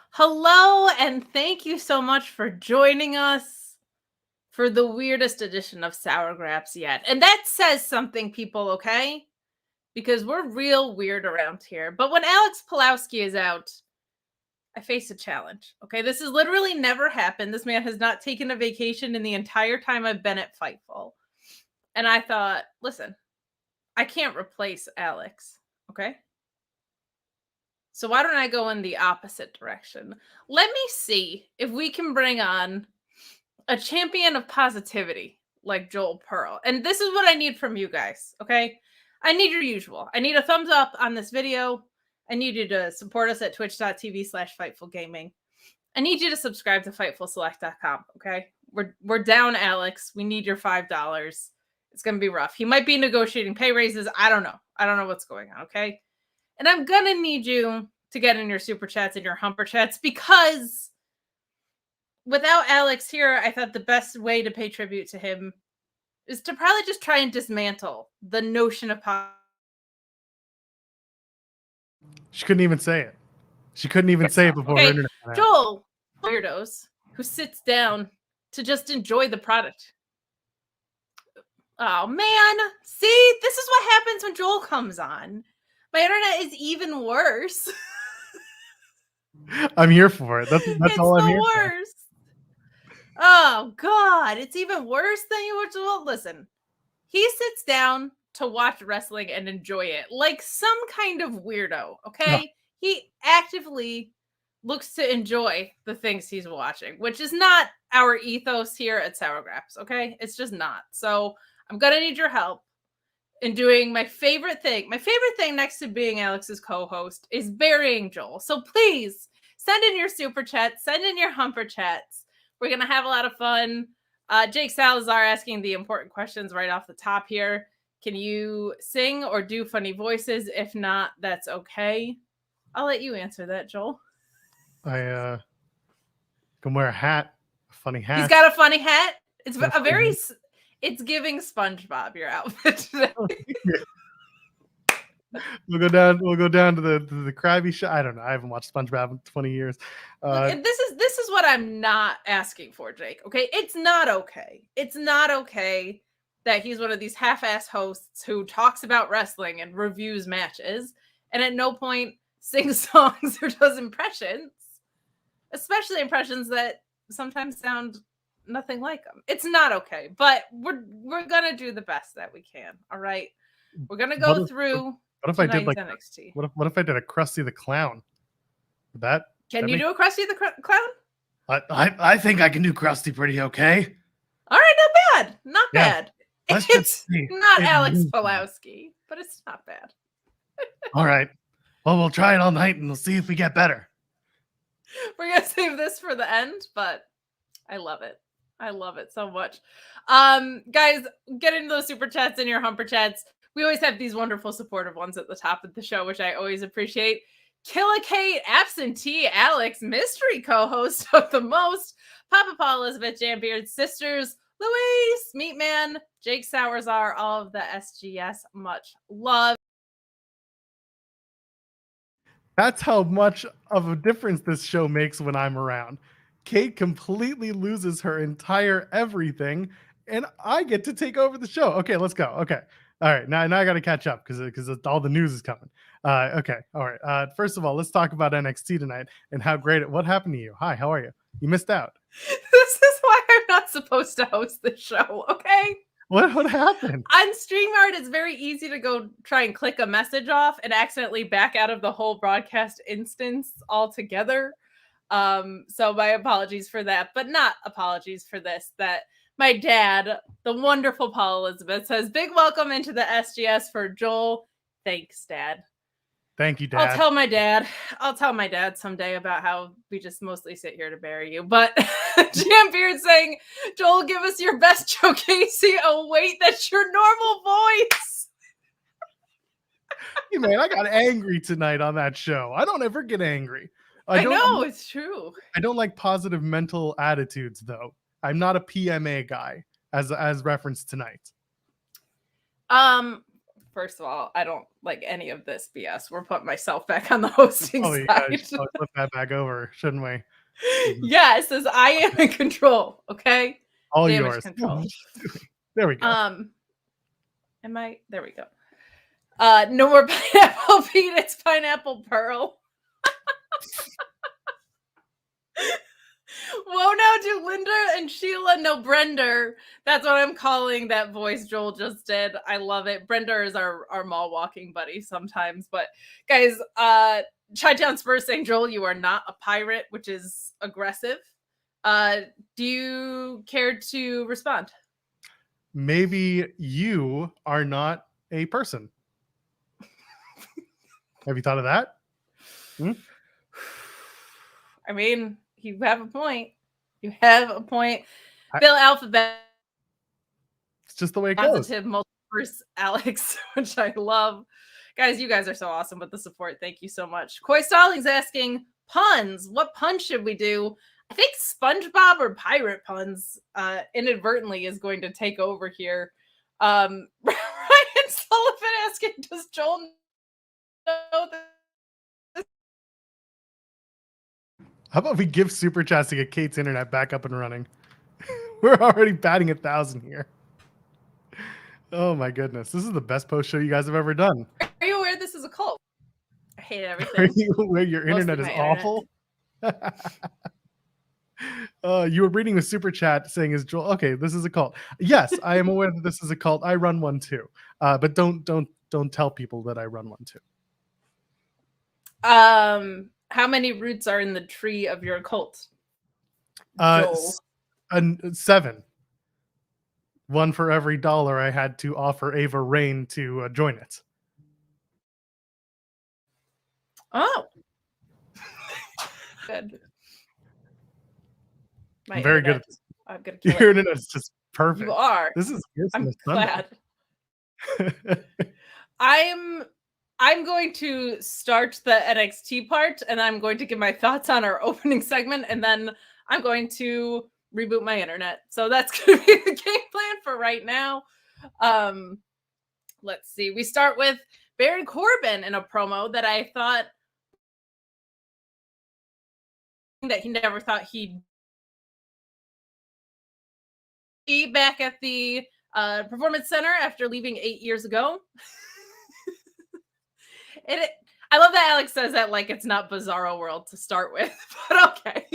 Hello, and thank you so much for joining us for the weirdest edition of Sour Graps yet. And that says something, people, okay? Because we're real weird around here. But when Alex Pulowski is out, I face a challenge, okay? This has literally never happened. This man has not taken a vacation in the entire time I've been at Fightful. And I thought, listen, I can't replace Alex, okay? So why don't I go in the opposite direction? Let me see if we can bring on a champion of positivity like Joel Pearl. And this is what I need from you guys, okay? I need your usual. I need a thumbs up on this video. I need you to support us at twitch.tv/FightfulGaming. I need you to subscribe to FightfulSelect.com, okay? We're down, Alex. We need your $5. It's going to be rough. He might be negotiating pay raises. I don't know. I don't know what's going on, okay? And I'm going to need you to get in your super chats and your humper chats because without Alex here, I thought the best way to pay tribute to him is to probably just try and dismantle the notion of She couldn't even say it. She couldn't even say it before her internet. Joel, weirdos who sits down to just enjoy the product. Oh, man. See, this is what happens when Joel comes on. My internet is even worse. I'm here for it. That's all I'm here for. Oh, God. It's even worse than you were. Well, listen, he sits down to watch wrestling and enjoy it like some kind of weirdo, okay? No. He actively looks to enjoy the things he's watching, which is not our ethos here at Sour Graps, okay? It's just not. So I'm going to need your help in doing my favorite thing. My favorite thing next to being Alex's co-host is burying Joel. So please send in your super chats, send in your humper chats. We're going to have a lot of fun. Jake Salazar asking the important questions right off the top here. Can you sing or do funny voices? If not, that's okay. I'll let you answer that, Joel. I can wear a hat, a funny hat. He's got a funny hat. It's a very... It's giving SpongeBob your outfit today. We'll go down to the Krabby Show. I don't know. I haven't watched SpongeBob in 20 years. Look, this is what I'm not asking for, Jake. Okay, it's not okay. It's not okay that he's one of these half-ass hosts who talks about wrestling and reviews matches, and at no point sings songs or does impressions, especially impressions that sometimes sound nothing like them. It's not okay, but we're gonna do the best that we can. All right, we're gonna go through. What if I did like NXT? What if I did a Krusty the Clown? Can you do a Krusty the Clown? I think I can do Krusty pretty okay. All right, not bad. It's not Alex Pulowski, but it's not bad. All right, well, we'll try it all night and we'll see if we get better. We're gonna save this for the end, but I love it. I love it so much. Guys, get into those super chats and your humper chats. We always have these wonderful supportive ones at the top of the show, which I always appreciate. Killa Kate, absentee Alex, mystery co-host of the most, Papa Paul, Elizabeth, Jambeard, Sisters, Louise, Meatman, Jake Sauerzar, all of the SGS, much love. That's how much of a difference this show makes when I'm around. Kate completely loses her entire everything, and I get to take over the show. Okay, let's go. Okay. All right. Now I got to catch up because all the news is coming. Okay. All right. First of all, let's talk about NXT tonight and how great what happened to you. Hi, how are you? You missed out. This is why I'm not supposed to host the show, okay? What happened? On StreamYard, it's very easy to go try and click a message off and accidentally back out of the whole broadcast instance altogether. So my apologies for that, but not apologies for this, that my dad, the wonderful Paul Elizabeth, says, big welcome into the SGS for Joel. Thanks, Dad. Thank you, Dad. I'll tell my dad someday about how we just mostly sit here to bury you. But Jambeard saying, Joel, give us your best Joe Gacy. Oh, wait, that's your normal voice. Hey, man, I got angry tonight on that show. I don't ever get angry. I know, it's true. I don't like positive mental attitudes, though. I'm not a PMA guy, as referenced tonight. First of all, I don't like any of this BS. We're putting myself back on the hosting Oh, you side. guys should flip that back over, shouldn't we? Yes, as I am in control. Okay, All damage yours. control. There we go. Am I? There we go. No more pineapple Pete. It's pineapple Pearl. Whoa, now do Linda and Sheila no Brender. That's what I'm calling that voice Joel just did. I love it. Brender is our mall walking buddy sometimes. But guys, Chi-Town Spurs saying, Joel, you are not a pirate, which is aggressive. Do you care to respond? Maybe you are not a person. Have you thought of that? I mean, you have a point. You have a point. Bill Alphabet. It's just the way it goes. Positive multiverse Alex, which I love. Guys, you guys are so awesome with the support. Thank you so much. Koi Stallings asking puns. What pun should we do? I think SpongeBob or pirate puns inadvertently is going to take over here. Ryan Sullivan asking, does Joel know this? How about we give super chats to get Kate's internet back up and running? We're already batting 1,000 here. Oh my goodness. This is the best post show you guys have ever done. Are you aware this is a cult? I hate everything. Are you aware your internet is awful? You were reading the super chat saying, is Joel okay, this is a cult. Yes, I am aware that this is a cult. I run one too. But don't tell people that I run one too. How many roots are in the tree of your cult? 7. One for every $1 I had to offer Ava Rain to join it. Oh. Good. I'm very good at this. I'm gonna kill Your internet is just perfect. You are. This is I'm glad. I'm going to start the NXT part, and I'm going to give my thoughts on our opening segment, and then I'm going to reboot my internet. So that's going to be the game plan for right now. Let's see. We start with Baron Corbin in a promo that I thought that he never thought he'd be back at the Performance Center after leaving 8 years ago. I love that Alex says that like it's not Bizarro World to start with, but okay.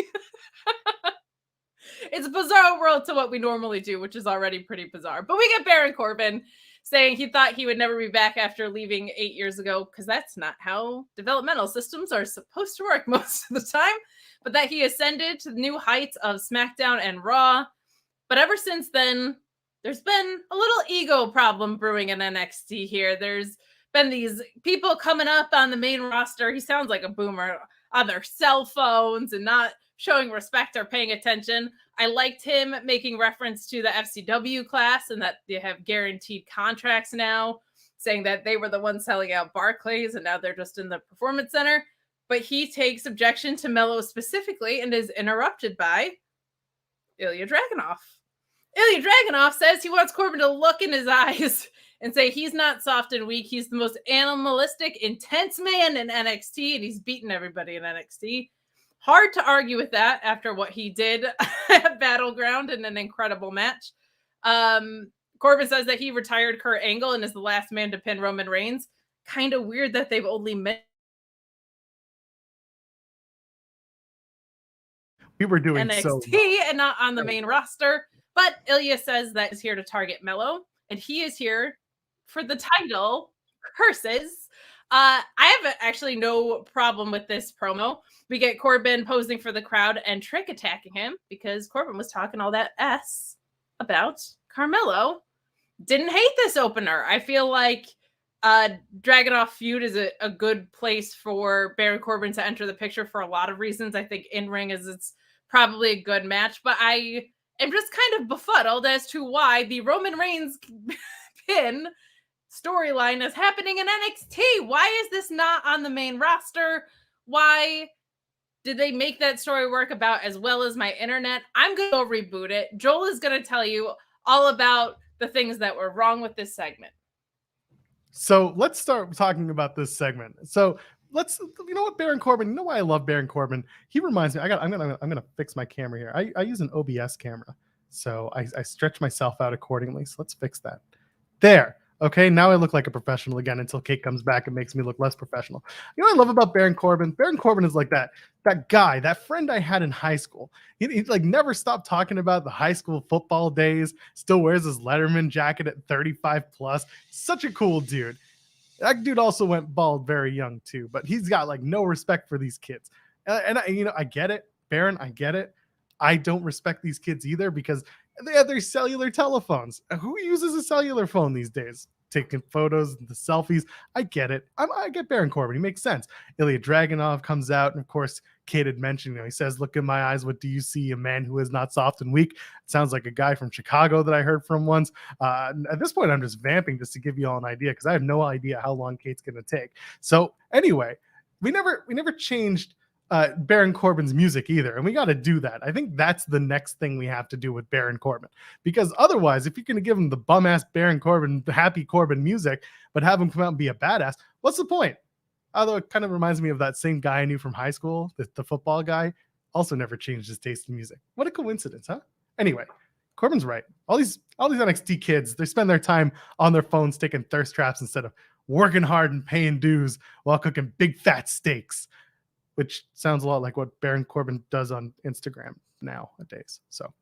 It's Bizarro World to what we normally do, which is already pretty bizarre. But we get Baron Corbin saying he thought he would never be back after leaving 8 years ago, because that's not how developmental systems are supposed to work most of the time, but that he ascended to the new heights of SmackDown and Raw. But ever since then, there's been a little ego problem brewing in NXT here. There's been these people coming up on the main roster. He sounds like a boomer on their cell phones and not showing respect or paying attention. I liked him making reference to the FCW class and that they have guaranteed contracts now, saying that they were the ones selling out Barclays and now they're just in the Performance Center. But he takes objection to Mello specifically and is interrupted by Ilja Dragunov. Ilja Dragunov says he wants Corbin to look in his eyes and say he's not soft and weak. He's the most animalistic, intense man in NXT, and he's beaten everybody in NXT. Hard to argue with that after what he did at Battleground in an incredible match. Corbin says that he retired Kurt Angle and is the last man to pin Roman Reigns. Kind of weird that they've only met. We were doing NXT so well. And not on the main roster. But Ilja says that he's here to target Mello, and he is here for the title. Curses. I have actually no problem with this promo. We get Corbin posing for the crowd and Trick attacking him because Corbin was talking all that S about Carmelo. Didn't hate this opener. I feel like Dragunov feud is a good place for Baron Corbin to enter the picture for a lot of reasons. I think in-ring it's probably a good match, but I am just kind of befuddled as to why the Roman Reigns pin storyline is happening in NXT. Why is this not on the main roster? Why did they make that story work about as well as my internet? I'm going to go reboot it. Joel is going to tell you all about the things that were wrong with this segment. So let's start talking about this segment. So you know what, Baron Corbin, you know why I love Baron Corbin? He reminds me, I'm gonna fix my camera here. I use an OBS camera. So I stretch myself out accordingly. So let's fix that. There. Okay, now I look like a professional again until Kate comes back and makes me look less professional. You know what I love about Baron Corbin? Baron Corbin is like that guy, that friend I had in high school. He like never stopped talking about the high school football days, still wears his Letterman jacket at 35 plus. Such a cool dude. That dude also went bald very young too, but he's got like no respect for these kids. And I get it, Baron, I get it. I don't respect these kids either because they have their cellular telephones. Who uses a cellular phone these days? Taking photos, the selfies. I get it. I get Baron Corbin. He makes sense. Ilja Dragunov comes out, and of course, Kate had mentioned, he says, "Look in my eyes. What do you see? A man who is not soft and weak." It sounds like a guy from Chicago that I heard from once. At this point, I'm just vamping just to give you all an idea because I have no idea how long Kate's going to take. So anyway, we never changed Baron Corbin's music either. And we got to do that. I think that's the next thing we have to do with Baron Corbin. Because otherwise, if you're going to give him the bum ass Baron Corbin, happy Corbin music, but have him come out and be a badass, what's the point? Although it kind of reminds me of that same guy I knew from high school, the football guy, also never changed his taste in music. What a coincidence, huh? Anyway, Corbin's right. All these NXT kids, they spend their time on their phones taking thirst traps instead of working hard and paying dues while cooking big fat steaks, which sounds a lot like what Baron Corbin does on Instagram nowadays. So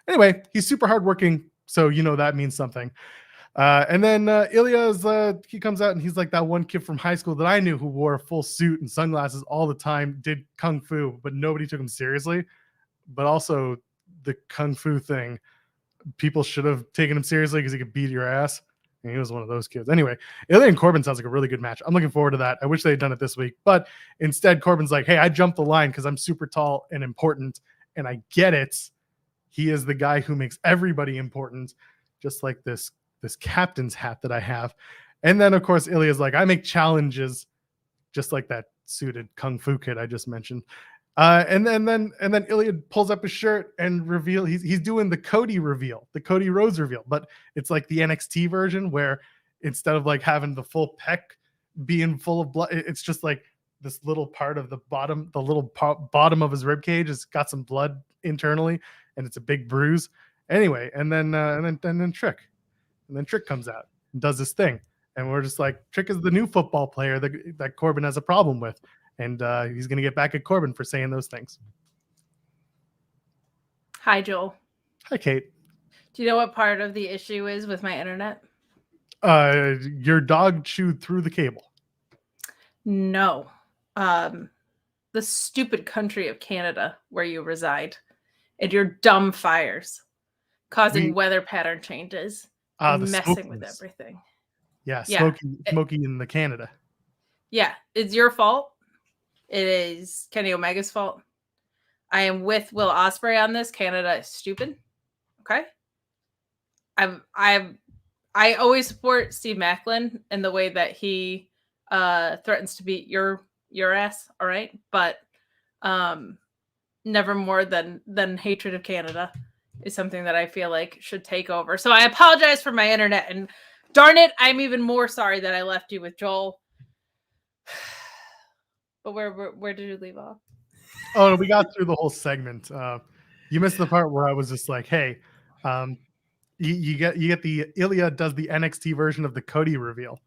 anyway, he's super hardworking, so that means something. And then Ilja he comes out and he's like that one kid from high school that I knew who wore a full suit and sunglasses all the time, did kung fu, but nobody took him seriously. But also the kung fu thing, people should have taken him seriously because he could beat your ass. And he was one of those kids. Anyway, Ilja and Corbin sounds like a really good match. I'm looking forward to that. I wish they had done it this week. But instead, Corbin's like, hey, I jumped the line because I'm super tall and important. And I get it. He is the guy who makes everybody important, just like this captain's hat that I have. And then, of course, Ilja's like, I make challenges, just like that suited kung fu kid I just mentioned. And then Ilja pulls up his shirt and reveal he's doing the Cody reveal, the Cody Rhodes reveal, but it's like the NXT version where instead of like having the full pec being full of blood, it's just like this little part of the bottom, bottom of his rib cage has got some blood internally, and it's a big bruise. Anyway, and then Trick comes out and does this thing, and we're just like, Trick is the new football player that Corbin has a problem with. And he's going to get back at Corbin for saying those things. Hi, Joel. Hi, Kate. Do you know what part of the issue is with my internet? Your dog chewed through the cable. No. The stupid country of Canada where you reside and your dumb fires causing weather pattern changes and messing with everything. Yeah, Smokey in the Canada. Yeah, it's your fault. It is Kenny Omega's fault. I am with Will Ospreay on this. Canada is stupid. Okay. I always support Steve Macklin in the way that he threatens to beat your ass. All right. But never more than hatred of Canada is something that I feel like should take over. So I apologize for my internet, and darn it, I'm even more sorry that I left you with Joel. But where did you leave off? Oh, we got through the whole segment. You missed the part where I was just like, hey, you get the Ilja does the NXT version of the Cody reveal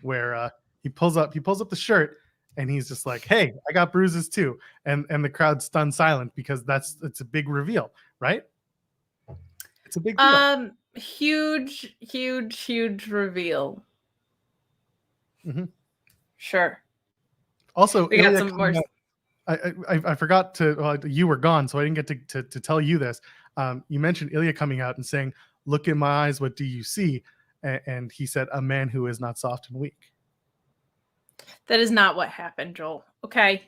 where he pulls up the shirt and he's just like, hey, I got bruises too. And the crowd's stunned silent because it's a big reveal, right? It's a big deal. Huge reveal. Mm-hmm. Sure. Also, we got some more. I forgot to. You were gone, so I didn't get to tell you this. You mentioned Ilja coming out and saying, "Look in my eyes. What do you see?" And he said, "A man who is not soft and weak." That is not what happened, Joel. Okay.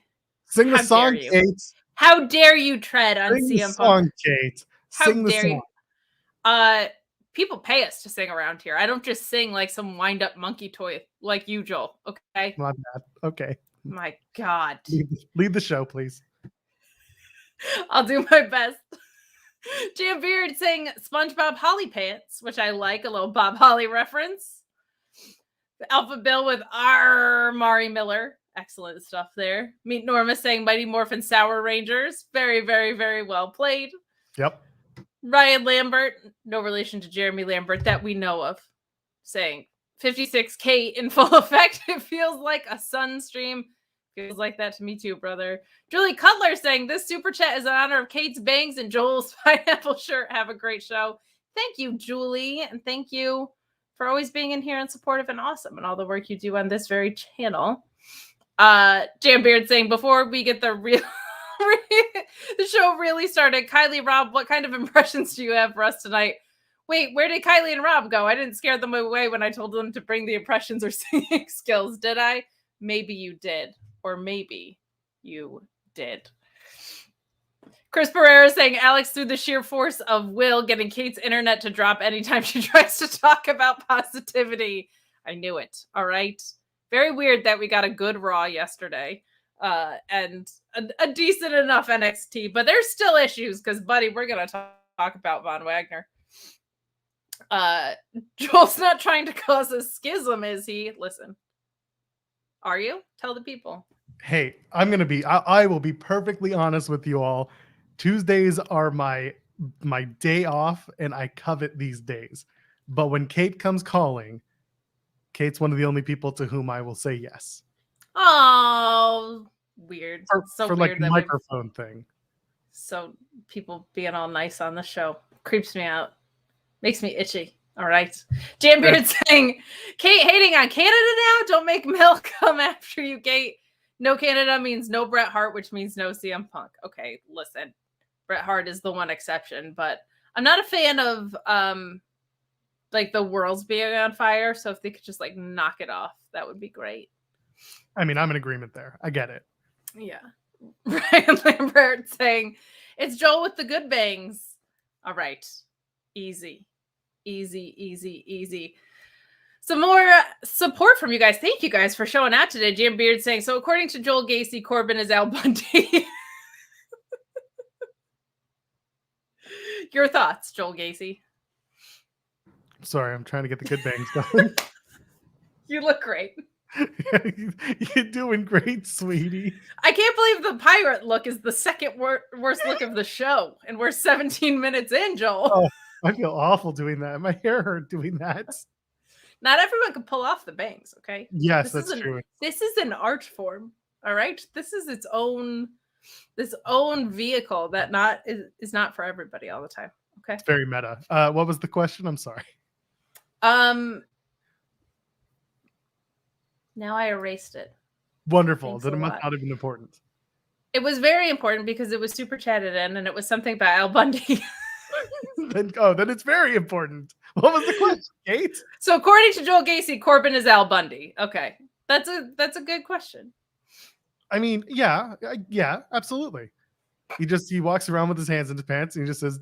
Sing the song, Kate. How dare you tread on CM Punk? Sing the song, Kate. Sing the song. You? People pay us to sing around here. I don't just sing like some wind-up monkey toy like you, Joel. Okay. My bad. Okay. My God. Lead the show, please. I'll do my best. Jam Beard saying SpongeBob Holly Pants, which I like, a little Bob Holly reference. Alpha Bill with R. Mari Miller. Excellent stuff there. Meet Norma saying Mighty Morphin Sour Rangers. Very, very, very well played. Yep. Ryan Lambert, no relation to Jeremy Lambert that we know of, saying 56K in full effect. It feels like a sun stream. Feels like that to me too, brother. Julie Cutler saying this super chat is in honor of Kate's bangs and Joel's pineapple shirt. Have a great show. Thank you, Julie. And thank you for always being in here and supportive and awesome and all the work you do on this very channel. Jam Beard saying before we get the real the show really started, Kylie, Rob, what kind of impressions do you have for us tonight? Wait, where did Kylie and Rob go? I didn't scare them away when I told them to bring the impressions or singing skills, did I? Maybe you did. Or maybe you did. Chris Pereira saying Alex, through the sheer force of will, getting Kate's internet to drop anytime she tries to talk about positivity. I knew it. All right. Very weird that we got a good Raw yesterday and a decent enough NXT, but there's still issues because, buddy, we're going to talk about Von Wagner. Joel's not trying to cause a schism, is he? Listen. Are you? Tell the people. Hey, I will be perfectly honest with you all. Tuesdays are my day off, and I covet these days. But when Kate comes calling, Kate's one of the only people to whom I will say yes. Oh, weird. For weird like the microphone thing. So people being all nice on the show creeps me out. Makes me itchy. All right. Jambeard saying, Kate hating on Canada now? Don't make Mel come after you, Kate. No Canada means no Bret Hart, which means no CM Punk. Okay, listen. Bret Hart is the one exception, but I'm not a fan of like the world's being on fire. So if they could just like knock it off, that would be great. I mean, I'm in agreement there. I get it. Yeah. Ryan Lambert saying, it's Joel with the good bangs. All right. Easy. Some more support from you guys. Thank you guys for showing out today. Jim Beard saying, so according to Joel Gacy, Corbin is Al Bundy. Your thoughts, Joel Gacy? Sorry, I'm trying to get the good bangs going. You look great. You're doing great, sweetie. I can't believe the pirate look is the second worst look of the show. And we're 17 minutes in, Joel. Oh, I feel awful doing that. My hair hurt doing that. Not everyone can pull off the bangs, okay? Yes, that's true. This is an art form, all right? This is its own vehicle that is not for everybody all the time, okay? It's very meta. What was the question? I'm sorry. Now I erased it. Wonderful. Then it must not have been important. It was very important because it was super chatted in and it was something about Al Bundy. Then it's very important. What was the question, Kate? So according to Joel Gacy, Corbin is Al Bundy. Okay. That's a good question. I mean, yeah, absolutely. He walks around with his hands in his pants and he just says,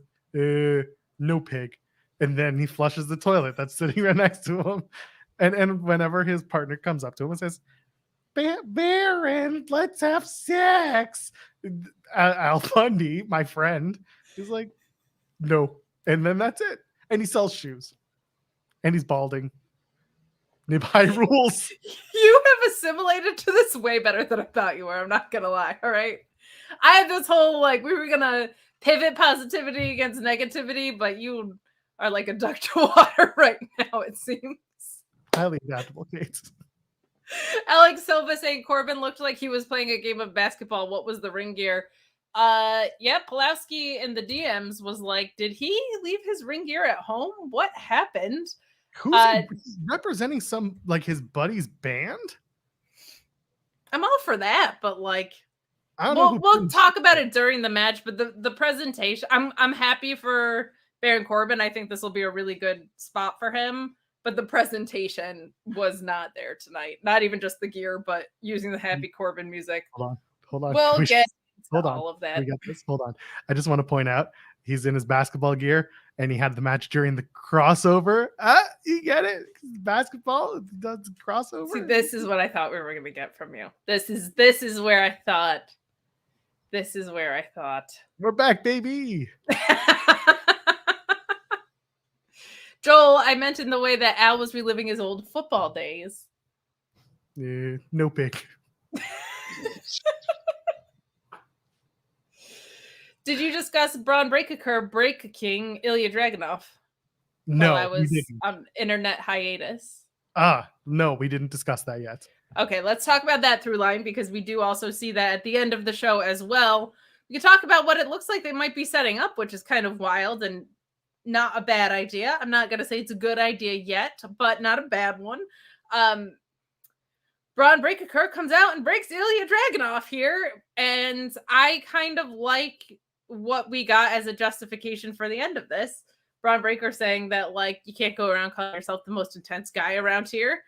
no pig. And then he flushes the toilet that's sitting right next to him. And whenever his partner comes up to him and says, Baron, let's have sex. Al Bundy, my friend, is like, no. And then that's it. And he sells shoes. And he's balding. High rules. You have assimilated to this way better than I thought you were. I'm not going to lie. All right. I had this whole, like, we were going to pivot positivity against negativity, but you are like a duck to water right now, it seems. Highly adaptable, Kate. Alex Silva saying Corbin looked like he was playing a game of basketball. What was the ring gear? Yeah, Pulowski in the DMs was like, did he leave his ring gear at home? What happened? Who's representing some, like, his buddy's band? I'm all for that, but like, we'll talk about it during the match. But the presentation, I'm happy for Baron Corbin. I think this will be a really good spot for him. But the presentation was not there tonight. Not even just the gear, but using the Happy Corbin music. Hold on. We'll get Hold on. all of that. We got this. Hold on. I just want to point out he's in his basketball gear and he had the match during the crossover. You get it? Basketball does the crossover. See, this is what I thought we were going to get from you. This is where I thought. This is where I thought. We're back, baby. Joel, I meant in the way that Al was reliving his old football days. No pick. Did you discuss Braun Break King Ilja Dragunov while I No, we was didn't. on internet hiatus? No, we didn't discuss that yet. Okay, let's talk about that through line because we do also see that at the end of the show as well. We can talk about what it looks like they might be setting up, which is kind of wild and not a bad idea. I'm not going to say it's a good idea yet, but not a bad one. Braun Breaker comes out and breaks Ilja Dragunov here, and I kind of like what we got as a justification for the end of this. Braun Breaker saying that, like, you can't go around calling yourself the most intense guy around here.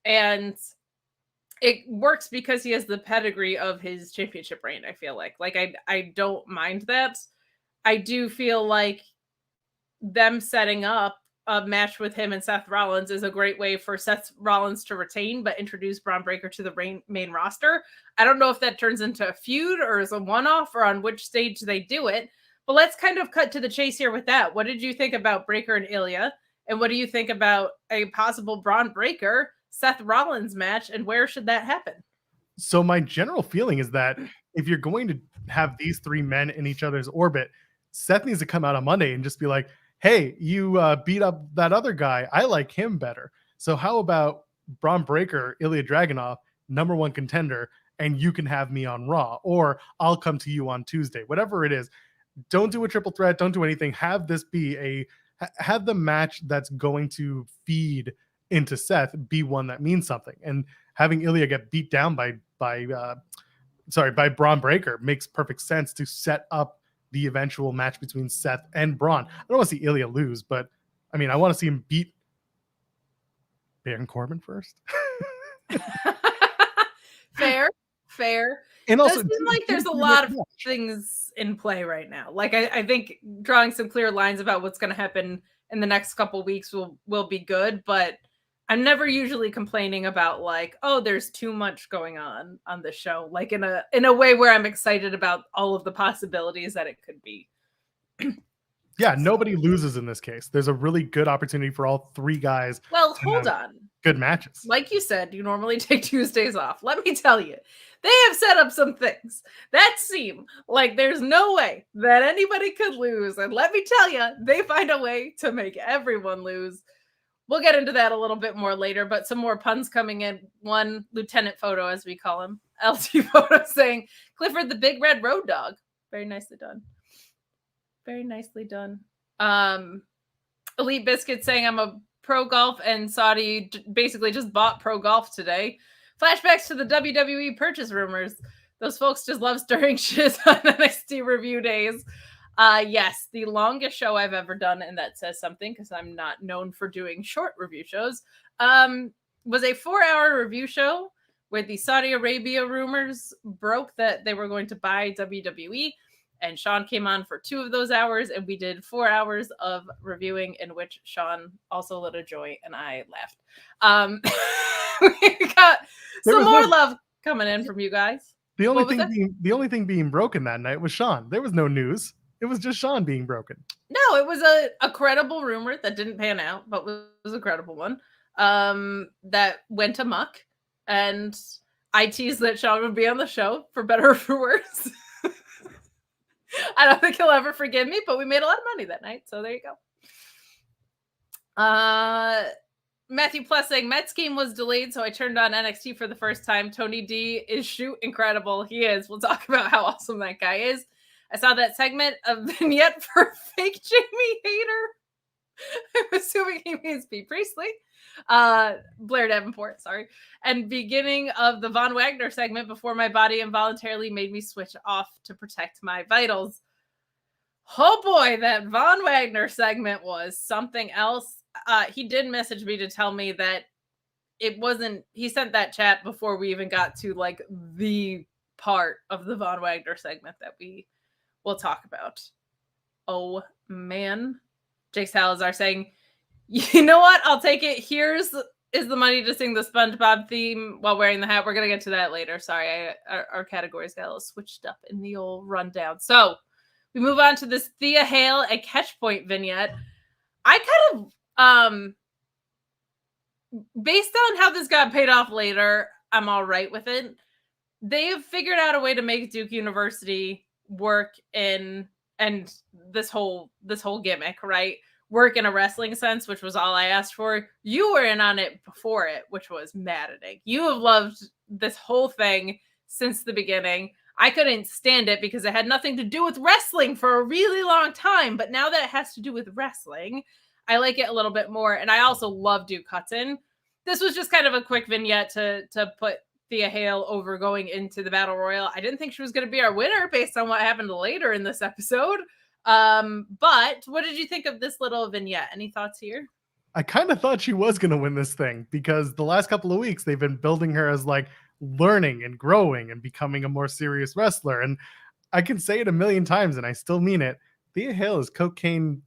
And it works because he has the pedigree of his championship reign, I feel like. Like, I don't mind that. I do feel like them setting up a match with him and Seth Rollins is a great way for Seth Rollins to retain, but introduce Braun Breaker to the main roster. I don't know if that turns into a feud or is a one-off or on which stage they do it, but let's kind of cut to the chase here with that. What did you think about Breaker and Ilja? And what do you think about a possible Braun Breaker Seth Rollins match, and where should that happen? So my general feeling is that if you're going to have these three men in each other's orbit, Seth needs to come out on Monday and just be like, hey, you beat up that other guy. I like him better. So how about Braun Breaker, Ilja Dragunov, #1 contender, and you can have me on Raw, or I'll come to you on Tuesday, whatever it is. Don't do a triple threat. Don't do anything. Have this be have the match that's going to feed into Seth be one that means something. And having Ilja get beat down by Braun Breaker makes perfect sense to set up the eventual match between Seth and Braun. I don't want to see Ilja lose, but I mean, I want to see him beat Baron Corbin first. Fair. And also, it seems like there's a lot of things in play right now. Like, I think drawing some clear lines about what's going to happen in the next couple weeks will be good, but I'm never usually complaining about, like, oh, there's too much going on the show, like in a way where I'm excited about all of the possibilities that it could be. Yeah, nobody loses in this case. There's a really good opportunity for all three guys. Well, hold on. Good matches. Like you said, you normally take Tuesdays off. Let me tell you, they have set up some things that seem like there's no way that anybody could lose. And let me tell you, they find a way to make everyone lose. We'll get into that a little bit more later, but some more puns coming in. One Lieutenant Photo, as we call him, LT Photo, saying, Clifford the Big Red Road Dog. Very nicely done. Very nicely done. Elite Biscuit saying, I'm a pro golf, and Saudi basically just bought pro golf today. Flashbacks to the WWE purchase rumors. Those folks just love stirring shit on NXT review days. Yes, the longest show I've ever done, and that says something because I'm not known for doing short review shows, was a 4-hour review show where the Saudi Arabia rumors broke that they were going to buy WWE. And Sean came on for 2 of those hours, and we did 4 hours of reviewing in which Sean also lit a joint, and I laughed. We got some more love coming in from you guys. The only thing being broken that night was Sean. There was no news. It was just Sean being broken. No, it was a credible rumor that didn't pan out, but was a credible one that went amok. And I teased that Sean would be on the show, for better or for worse. I don't think he'll ever forgive me, but we made a lot of money that night, so there you go. Matthew Plus saying, Mets game was delayed, so I turned on NXT for the first time. Tony D is shoot incredible. He is. We'll talk about how awesome that guy is. I saw that segment of vignette for fake Jamie Hayter. I'm assuming he means P. Priestley. Blair Davenport, sorry. And beginning of the Von Wagner segment before my body involuntarily made me switch off to protect my vitals. Oh boy, that Von Wagner segment was something else. He did message me to tell me that it wasn't, he sent that chat before we even got to like the part of the Von Wagner segment that we will talk about. Oh man. Jake Salazar saying, you know what? I'll take it. Is the money to sing the SpongeBob theme while wearing the hat. We're going to get to that later. Sorry, our categories got a little switched up in the old rundown. So we move on to this Thea Hail at Catchpoint vignette. I kind of, based on how this got paid off later, I'm all right with it. They have figured out a way to make Duke University work in, and this whole gimmick, right? Work in a wrestling sense, which was all I asked for. You were in on it before it, which was maddening. You have loved this whole thing since the beginning. I couldn't stand it because it had nothing to do with wrestling for a really long time. But now that it has to do with wrestling, I like it a little bit more. And I also love Duke Hudson. This was just kind of a quick vignette to put Thea Hail over going into the Battle Royal. I didn't think she was going to be our winner based on what happened later in this episode. But what did you think of this little vignette? Any thoughts here? I kind of thought she was going to win this thing because the last couple of weeks they've been building her as like learning and growing and becoming a more serious wrestler. And I can say it a million times and I still mean it. Thea Hail is cocaine,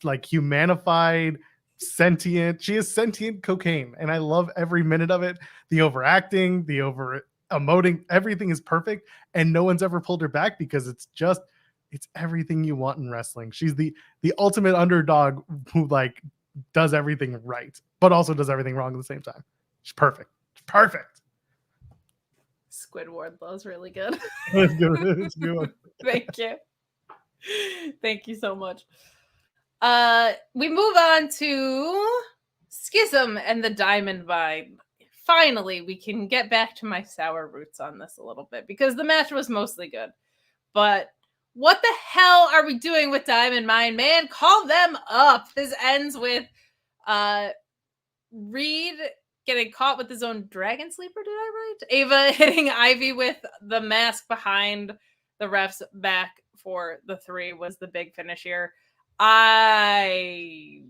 like humanified, sentient. She is sentient cocaine. And I love every minute of it. The overacting, the over emoting, everything is perfect. And no one's ever pulled her back because it's everything you want in wrestling. She's the ultimate underdog who like does everything right, but also does everything wrong at the same time. She's perfect. She's perfect. Squidward, that was really good. It's good. It's good. Thank you. Thank you so much. We move on to Schism and the Diamond Vibe. Finally, we can get back to my sour roots on this a little bit because the match was mostly good. But what the hell are we doing with Diamond Mine, man? Call them up. This ends with Reed getting caught with his own dragon sleeper, did I write? Ava hitting Ivy with the mask behind the ref's back for the 3 was the big finish here. I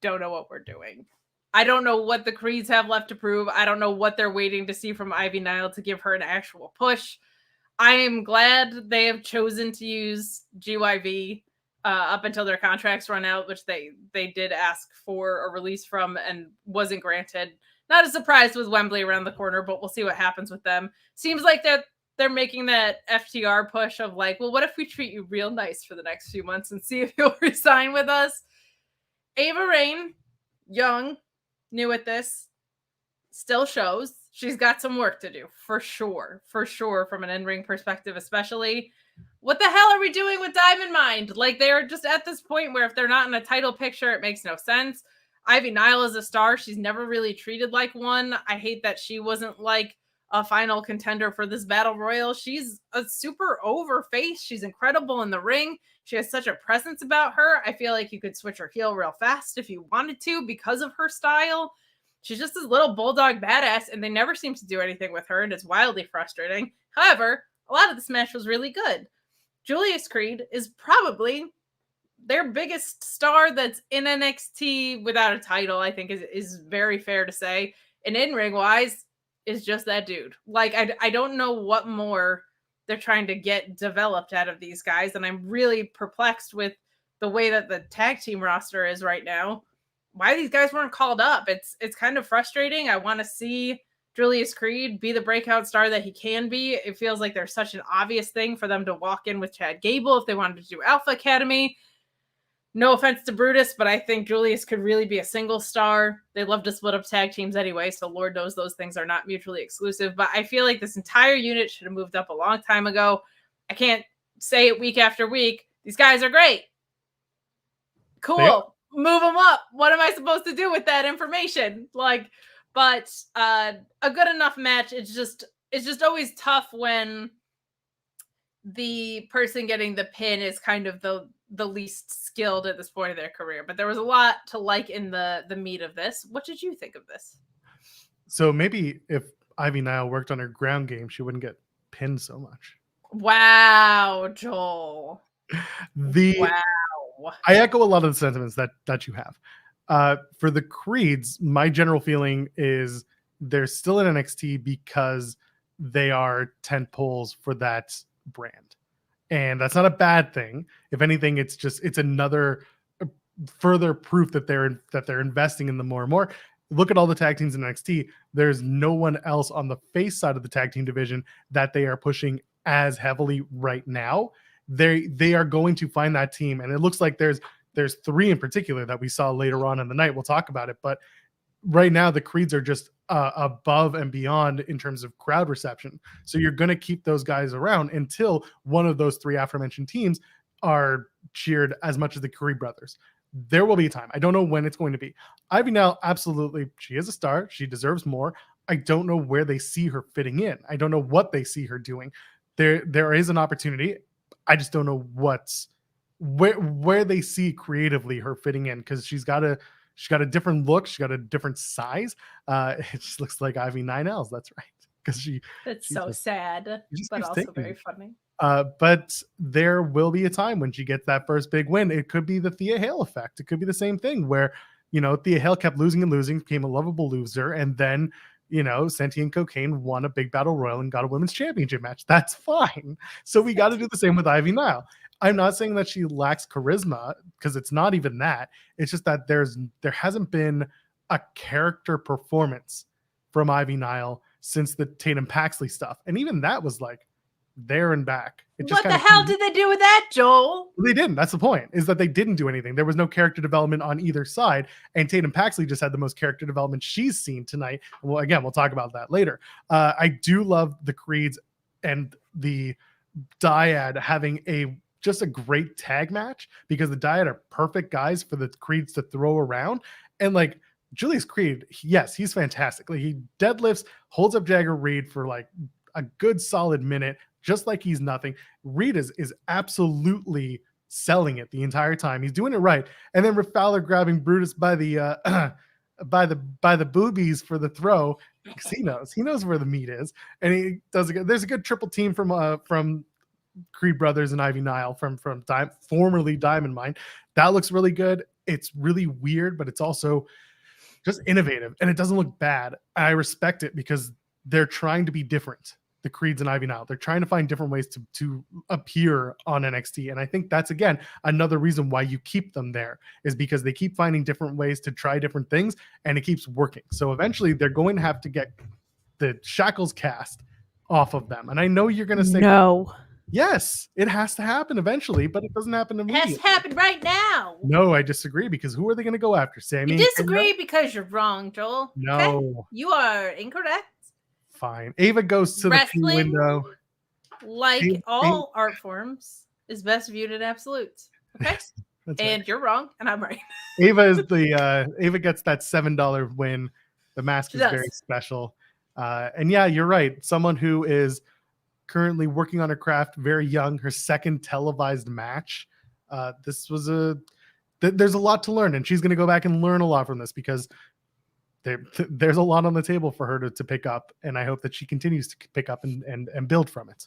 don't know what we're doing. I don't know what the Creeds have left to prove. I don't know what they're waiting to see from Ivy Nile to give her an actual push. I am glad they have chosen to use GYV up until their contracts run out, which they did ask for a release from and wasn't granted. Not a surprise with Wembley around the corner, but we'll see what happens with them. Seems like that they're making that FTR push of like, well, what if we treat you real nice for the next few months and see if you'll resign with us? Ava Raine, young, new at this, still shows she's got some work to do for sure, from an in-ring perspective, especially. What the hell are we doing with Diamond Mine? Like, they're just at this point where if they're not in a title picture, it makes no sense. Ivy Nile is a star. She's never really treated like one. I hate that she wasn't like a final contender for this battle royal. She's a super over face. She's incredible in the ring. She has such a presence about her. I feel like you could switch her heel real fast if you wanted to because of her style. She's just this little bulldog badass, and they never seem to do anything with her, and it's wildly frustrating. However, a lot of this match was really good. Julius Creed is probably their biggest star that's in NXT without a title, I think is very fair to say. And in-ring wise, is just that dude. Like, I don't know what more they're trying to get developed out of these guys, and I'm really perplexed with the way that the tag team roster is right now. Why these guys weren't called up. It's kind of frustrating. I want to see Julius Creed be the breakout star that he can be. It feels like there's such an obvious thing for them to walk in with Chad Gable if they wanted to do Alpha Academy. No offense to Brutus, but I think Julius could really be a single star. They love to split up tag teams anyway, so Lord knows those things are not mutually exclusive. But I feel like this entire unit should have moved up a long time ago. I can't say it week after week. These guys are great. Cool. Move them up. What am I supposed to do with that information? But a good enough match. It's just always tough when the person getting the pin is kind of the least skilled at this point of their career. But there was a lot to like in the meat of this. What did you think of this? So maybe if Ivy Nile worked on her ground game, she wouldn't get pinned so much. Wow, Joel. Wow. I echo a lot of the sentiments that you have. For the Creeds, my general feeling is they're still in NXT because they are tent poles for that brand. And that's not a bad thing. If anything, it's another further proof that they're investing in them more and more. Look at all the tag teams in NXT. There's no one else on the face side of the tag team division that they are pushing as heavily right now. They are going to find that team, and it looks like there's 3 in particular that we saw later on in the night. We'll talk about it, but right now the Creeds are just above and beyond in terms of crowd reception. So you're going to keep those guys around until one of those three aforementioned teams are cheered as much as the Curry brothers. There will be a time. I don't know when it's going to be. Ivy now, absolutely, she is a star. She deserves more. I don't know where they see her fitting in. I don't know what they see her doing. There is an opportunity. I just don't know where they see creatively her fitting in, because she's got a different look. She's got a different size. It just looks like Ivy 9Ls. That's right. Because that's so sad, but also very funny. But there will be a time when she gets that first big win. It could be the Thea Hail effect. It could be the same thing where, Thea Hail kept losing and losing, became a lovable loser, and then, Sentient Cocaine won a big battle royal and got a women's championship match. That's fine. So we got to do the same with Ivy now. I'm not saying that she lacks charisma, because it's not even that. It's just that there hasn't been a character performance from Ivy Nile since the Tatum Paxley stuff. And even that was like there and back. What the hell did they do with that, Joel? They didn't. That's the point, is that they didn't do anything. There was no character development on either side. And Tatum Paxley just had the most character development she's seen tonight. Well, again, we'll talk about that later. I do love the Creeds and the Dyad having just a great tag match, because the Dyad are perfect guys for the Creeds to throw around. And like Julius Creed, yes, he's fantastic. Like, he deadlifts, holds up Jagger Reed for like a good solid minute, just like he's nothing. Reed is absolutely selling it the entire time. He's doing it right. And then Rick Fowler grabbing Brutus by the by the boobies for the throw, because he knows where the meat is, and he does a good. There's a good triple team from Creed brothers and Ivy Nile from formerly Diamond Mine. That looks really good. It's really weird, but it's also just innovative, and it doesn't look bad. I respect it, because they're trying to be different. The Creeds and Ivy Nile, they're trying to find different ways to appear on NXT. And I think that's, again, another reason why you keep them there, is because they keep finding different ways to try different things, and it keeps working. So eventually they're going to have to get the shackles cast off of them. And I know you're going to say, no. Yes, it has to happen eventually, but it doesn't happen immediately. It has to happen right now. No, I disagree, because who are they going to go after? Sammy? You disagree because you're wrong, Joel. No. Okay? You are incorrect. Fine. Ava goes to Wrestling, the window. Like all art forms, is best viewed in absolutes. Okay? Yes, that's and right. You're wrong, and I'm right. Ava gets that $7 win. The mask is very special. And yeah, you're right. Someone who is currently working on her craft, very young, her second televised match. This was there's a lot to learn, and she's going to go back and learn a lot from this, because there's a lot on the table for her to pick up, and I hope that she continues to pick up and build from it.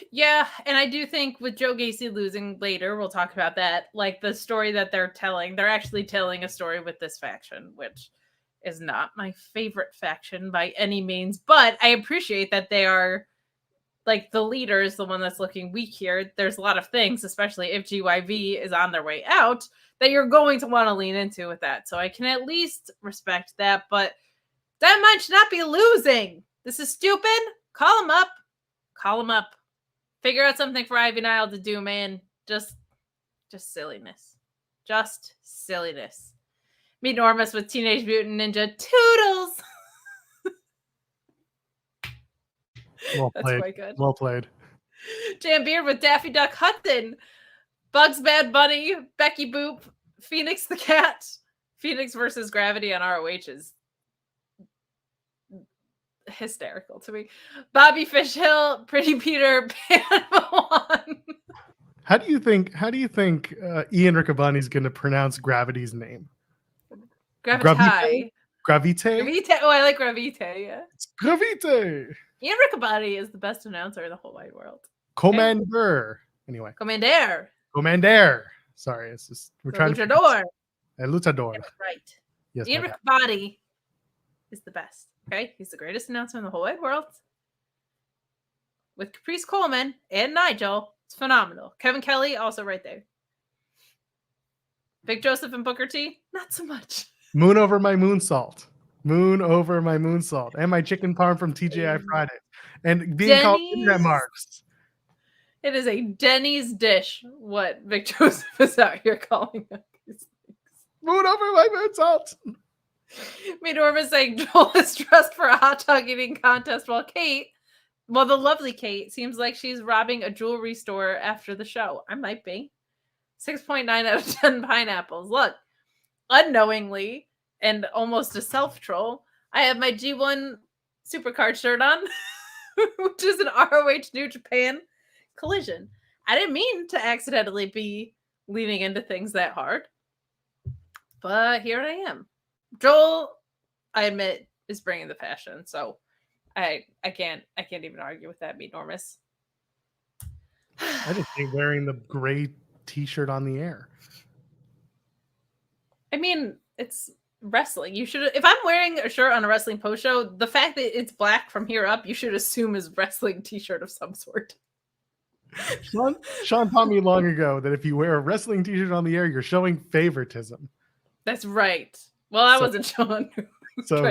Yeah, and I do think with Joe Gacy losing later, we'll talk about that, like the story that they're telling. They're actually telling a story with this faction, which is not my favorite faction by any means, but I appreciate that they are, like, the leader is the one that's looking weak here. There's a lot of things, especially if GYV is on their way out, that you're going to want to lean into with that. So I can at least respect that, but that might should not be losing. This is stupid. Call him up. Call him up. Figure out something for Ivy Nile to do, man. Just silliness. Just silliness. Meet Normus with Teenage Mutant Ninja Toodles. Well That's played. quite good. Well played. Jam Beard with Daffy Duck Hudson. Bugs Bad Bunny, Becky Boop, Phoenix the Cat. Phoenix versus Gravity on ROH is hysterical to me. Bobby Fishhill, Pretty Peter, Pan. How do you think Ian Riccaboni's going to pronounce Gravity's name? Gravity. Gravite? Oh, I like Gravite, yeah. It's Gravite. Ian Riccaboni is the best announcer in the whole wide world. Commander. Anyway. Commander. Sorry, it's just we're The trying Luchador. to Luchador. Right. Yes. Ian Riccaboni is the best. Okay? He's the greatest announcer in the whole wide world. With Caprice Coleman and Nigel, it's phenomenal. Kevin Kelly, also right there. Big Joseph and Booker T, not so much. Moon over my moonsault. Moon over my moonsault. And my chicken parm from TGI Friday. And being called internet marks. It is a Denny's dish, what Vic Joseph is out here calling it. Moon over my moonsault. Norm is saying Joel is dressed for a hot dog eating contest while the lovely Kate seems like she's robbing a jewelry store after the show. I might be. 6.9 out of 10 pineapples. Look, unknowingly and almost a self-troll, I have my G1 Supercard shirt on, which is an ROH New Japan Collision. I didn't mean to accidentally be leaning into things that hard, but here I am. Joel, I admit, is bringing the fashion, so I can't even argue with that, enormous. I just think wearing the gray t-shirt on the air. I mean, it's wrestling. You should, if I'm wearing a shirt on a wrestling post show, the fact that it's black from here up, you should assume is wrestling t-shirt of some sort. Sean taught me long ago that if you wear a wrestling t-shirt on the air, you're showing favoritism. That's right. Well, I wasn't Sean. So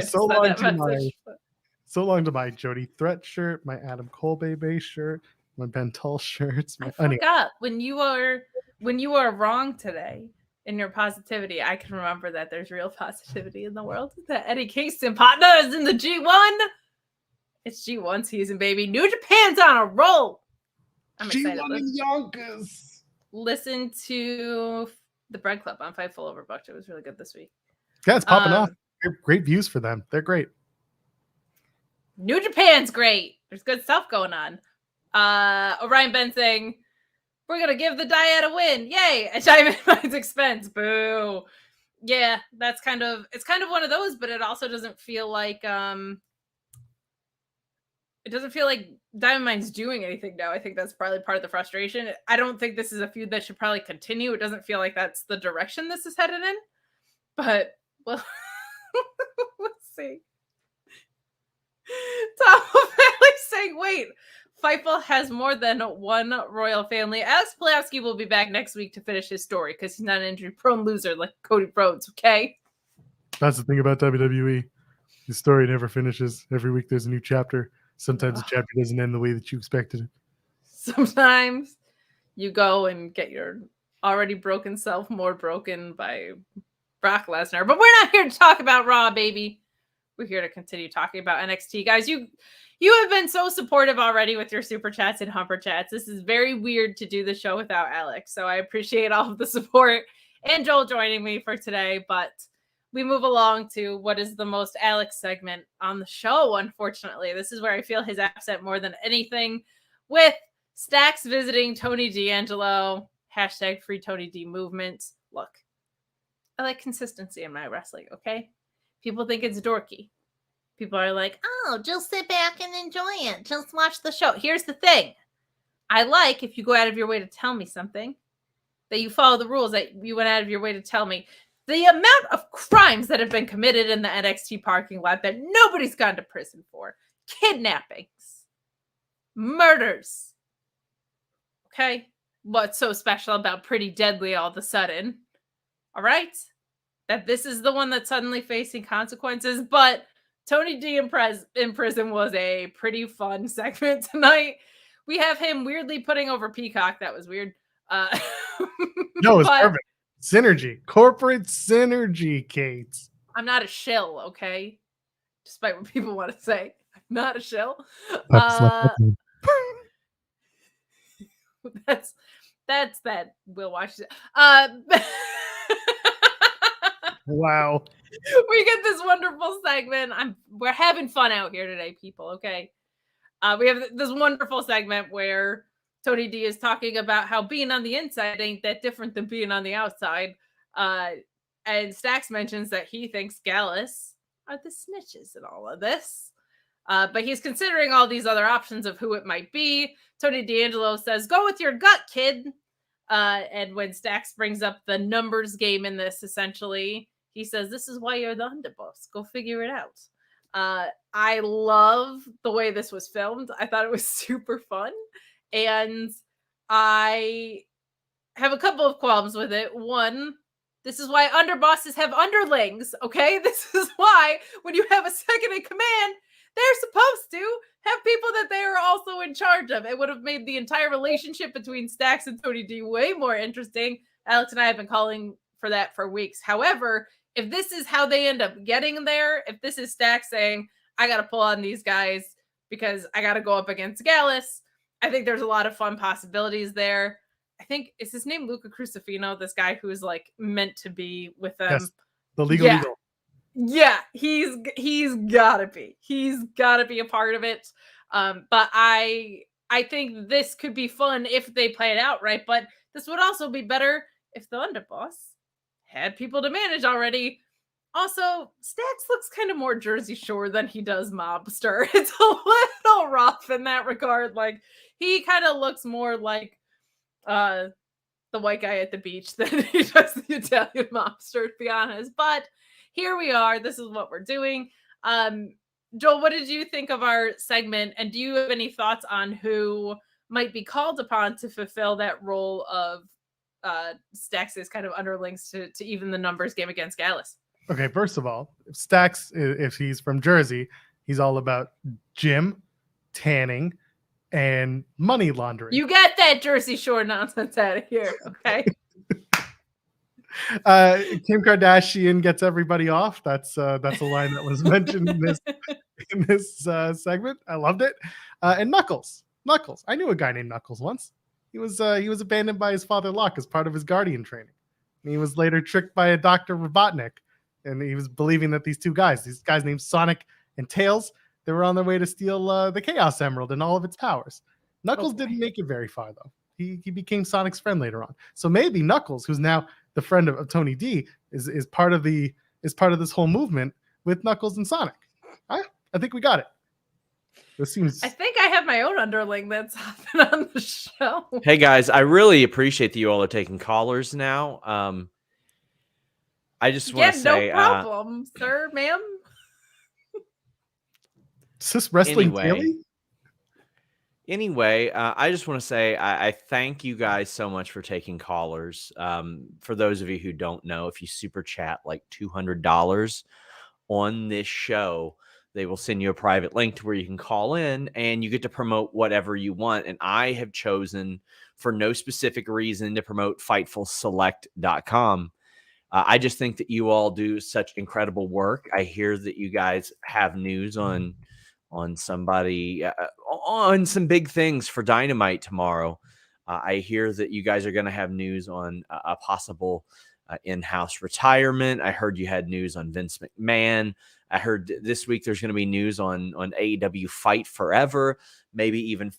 long to my Jody Threat shirt, my Adam Cole base shirt, my Ben Tull shirts. I forgot when you are wrong today in your positivity. I can remember that there's real positivity in the world. That Eddie Kingston partner is in the G1. It's G1 season, baby. New Japan's on a roll. I'm excited. G1 in Yonkers. Listen to the Bread Club on Fightful Overbooked. It was really good this week. Yeah, it's popping off. Great views for them. They're great. New Japan's great. There's good stuff going on. Orion Ben saying, we're going to give the Dyad a win. Yay. At Diamond Mine's expense. Boo. Yeah, it's kind of one of those, but it also doesn't feel like, Diamond Mine's doing anything now. I think that's probably part of the frustration. I don't think this is a feud that should probably continue. It doesn't feel like that's the direction this is headed in. But, well, let's see. Tom O'Malley saying, wait, Fightful has more than one royal family. Alex Pulaski will be back next week to finish his story because he's not an injury-prone loser like Cody Rhodes, okay? That's the thing about WWE. The story never finishes. Every week there's a new chapter. Sometimes the chapter doesn't end the way that you expected it. Sometimes you go and get your already broken self more broken by Brock Lesnar. But we're not here to talk about Raw, baby. We're here to continue talking about NXT. Guys, you have been so supportive already with your super chats and humper chats. This is very weird to do the show without Alex. So I appreciate all of the support and Joel joining me for today. But we move along to what is the most Alex segment on the show, unfortunately. This is where I feel his accent more than anything, with Stacks visiting Tony D'Angelo, hashtag free Tony D movement. Look, I like consistency in my wrestling, okay? People think it's dorky. People are like, oh, just sit back and enjoy it. Just watch the show. Here's the thing. I like if you go out of your way to tell me something, that you follow the rules, that you went out of your way to tell me. The amount of crimes that have been committed in the NXT parking lot that nobody's gone to prison for. Kidnappings. Murders. Okay? What's so special about Pretty Deadly all of a sudden? All right? That this is the one that's suddenly facing consequences, but Tony D in prison was a pretty fun segment tonight. We have him weirdly putting over Peacock. That was weird. No, it's perfect. Synergy. Corporate synergy, Kate. I'm not a shill, okay? Despite what people want to say. I'm not a shill. That's that Will Washington. Wow. We get this wonderful segment. We're having fun out here today, people, okay? We have this wonderful segment where Tony D is talking about how being on the inside ain't that different than being on the outside. And Stacks mentions that he thinks Gallus are the snitches in all of this. But he's considering all these other options of who it might be. Tony D'Angelo says, go with your gut, kid. And when Stacks brings up the numbers game in this, essentially, he says, this is why you're the underboss. Go figure it out. I love the way this was filmed. I thought it was super fun. And I have a couple of qualms with it. One, this is why underbosses have underlings, okay? This is why when you have a second in command, they're supposed to have people that they are also in charge of. It would have made the entire relationship between Stacks and Tony D way more interesting. Alex and I have been calling for that for weeks. However, if this is how they end up getting there, if this is Stacks saying, I got to pull on these guys because I got to go up against Gallus, I think there's a lot of fun possibilities there. I think, is his name Luca Crucifino, this guy who is like meant to be with them? Yes, the legal eagle. Yeah, he's gotta be. He's gotta be a part of it. But I think this could be fun if they play it out right. But this would also be better if the underboss had people to manage already. Also, Stacks looks kind of more Jersey Shore than he does Mobster. It's a little rough in that regard. Like, he kind of looks more like the white guy at the beach than he does the Italian Mobster, to be honest. But here we are. This is what we're doing. Joel, what did you think of our segment? And do you have any thoughts on who might be called upon to fulfill that role of Stacks' kind of underlings to even the numbers game against Gallus? Okay, first of all, if Stacks, if he's from Jersey, he's all about gym, tanning, and money laundering. You get that Jersey Shore nonsense out of here, okay? Kim Kardashian gets everybody off. That's a line that was mentioned in this segment. I loved it. And Knuckles. I knew a guy named Knuckles once. He was abandoned by his father Locke as part of his guardian training. And he was later tricked by a Dr. Robotnik, and he was believing that these guys named Sonic and Tails, they were on their way to steal the Chaos Emerald and all of its powers. Knuckles didn't make it very far though. He became Sonic's friend later on. So maybe Knuckles, who's now the friend of Tony D, is part of this whole movement with Knuckles and Sonic. I think we got it. This seems. I think I have my own underling that's happened on the show. Hey guys, I really appreciate that you all are taking callers now. I just want to say, no problem, sir, ma'am. Is this wrestling daily? Anyway, I just want to say I thank you guys so much for taking callers. For those of you who don't know, if you super chat like $200 on this show, they will send you a private link to where you can call in and you get to promote whatever you want. And I have chosen, for no specific reason, to promote FightfulSelect.com. I just think that you all do such incredible work. I hear that you guys have news on somebody, on some big things for Dynamite tomorrow. I hear that you guys are going to have news on a possible in-house retirement. I heard you had news on Vince McMahon. I heard this week there's going to be news on AEW Fight Forever, maybe even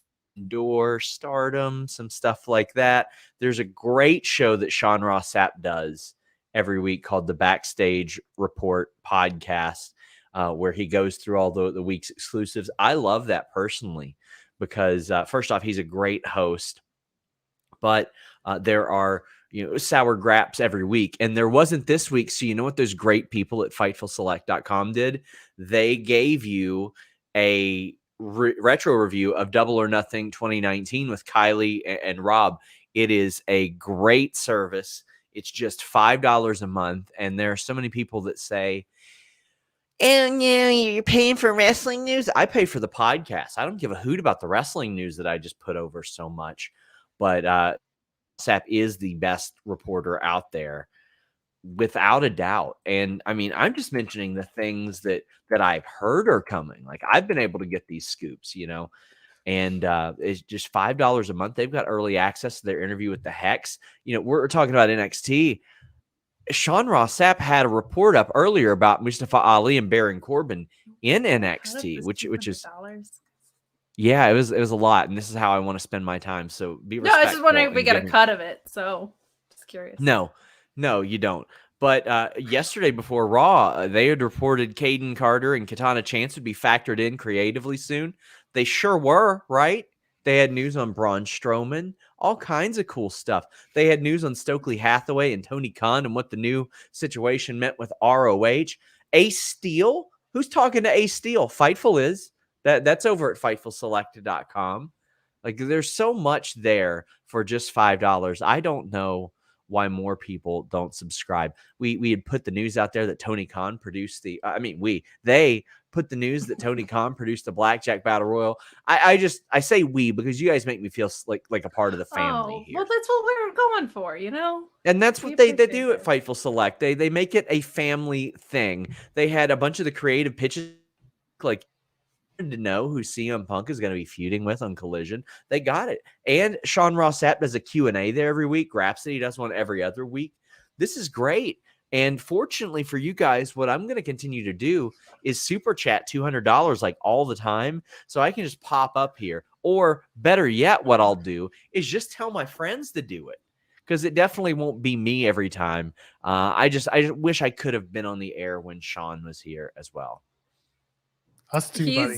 Door, Stardom, some stuff like that. There's a great show that Sean Ross Sapp does every week called the Backstage Report podcast, where he goes through all the week's exclusives. I love that personally because first off, he's a great host, but there are sour graps every week, and there wasn't this week. So you know what those great people at FightfulSelect.com did? They gave you a retro review of Double or Nothing 2019 with Kylie and Rob. It is a great service. It's just $5 a month, and there are so many people that say, and you're paying for wrestling news. I pay for the podcast. I don't give a hoot about the wrestling news that I just put over so much. But Sapp is the best reporter out there, without a doubt. And I mean, I'm just mentioning the things that I've heard are coming. Like, I've been able to get these scoops, and it's just $5 a month. They've got early access to their interview with the Hex. We're talking about NXT. Sean Ross Sapp had a report up earlier about Mustafa Ali and Baron Corbin in NXT, which is yeah, it was a lot, and this is how I want to spend my time. So be respectful. No, I was just wondering if we get a cut of it. So just curious. No, you don't. But yesterday before Raw, they had reported Caden Carter and Katana Chance would be factored in creatively soon. They sure were, right? They had news on Braun Strowman, all kinds of cool stuff. They had news on Stokely Hathaway and Tony Khan and what the new situation meant with ROH. Ace Steel? Who's talking to Ace Steel? Fightful is. That's over at FightfulSelect.com. Like, there's so much there for just $5. I don't know why more people don't subscribe. We had put the news out there that Tony Khan produced they put the news that Tony Khan produced the Blackjack Battle Royal. I say we because you guys make me feel like a part of the family here. Well, that's what we're going for, you know? And that's We what they appreciate do at it. Fightful Select. They make it a family thing. They had a bunch of the creative pitches, like to know who CM Punk is going to be feuding with on Collision. They got it. And Sean Ross Sapp does a Q&A there every week. Rhapsody does one every other week. This is great. And fortunately for you guys, what I'm going to continue to do is super chat $200 like all the time. So I can just pop up here. Or better yet, what I'll do is just tell my friends to do it. Because it definitely won't be me every time. I just wish I could have been on the air when Sean was here as well. Us too, buddy.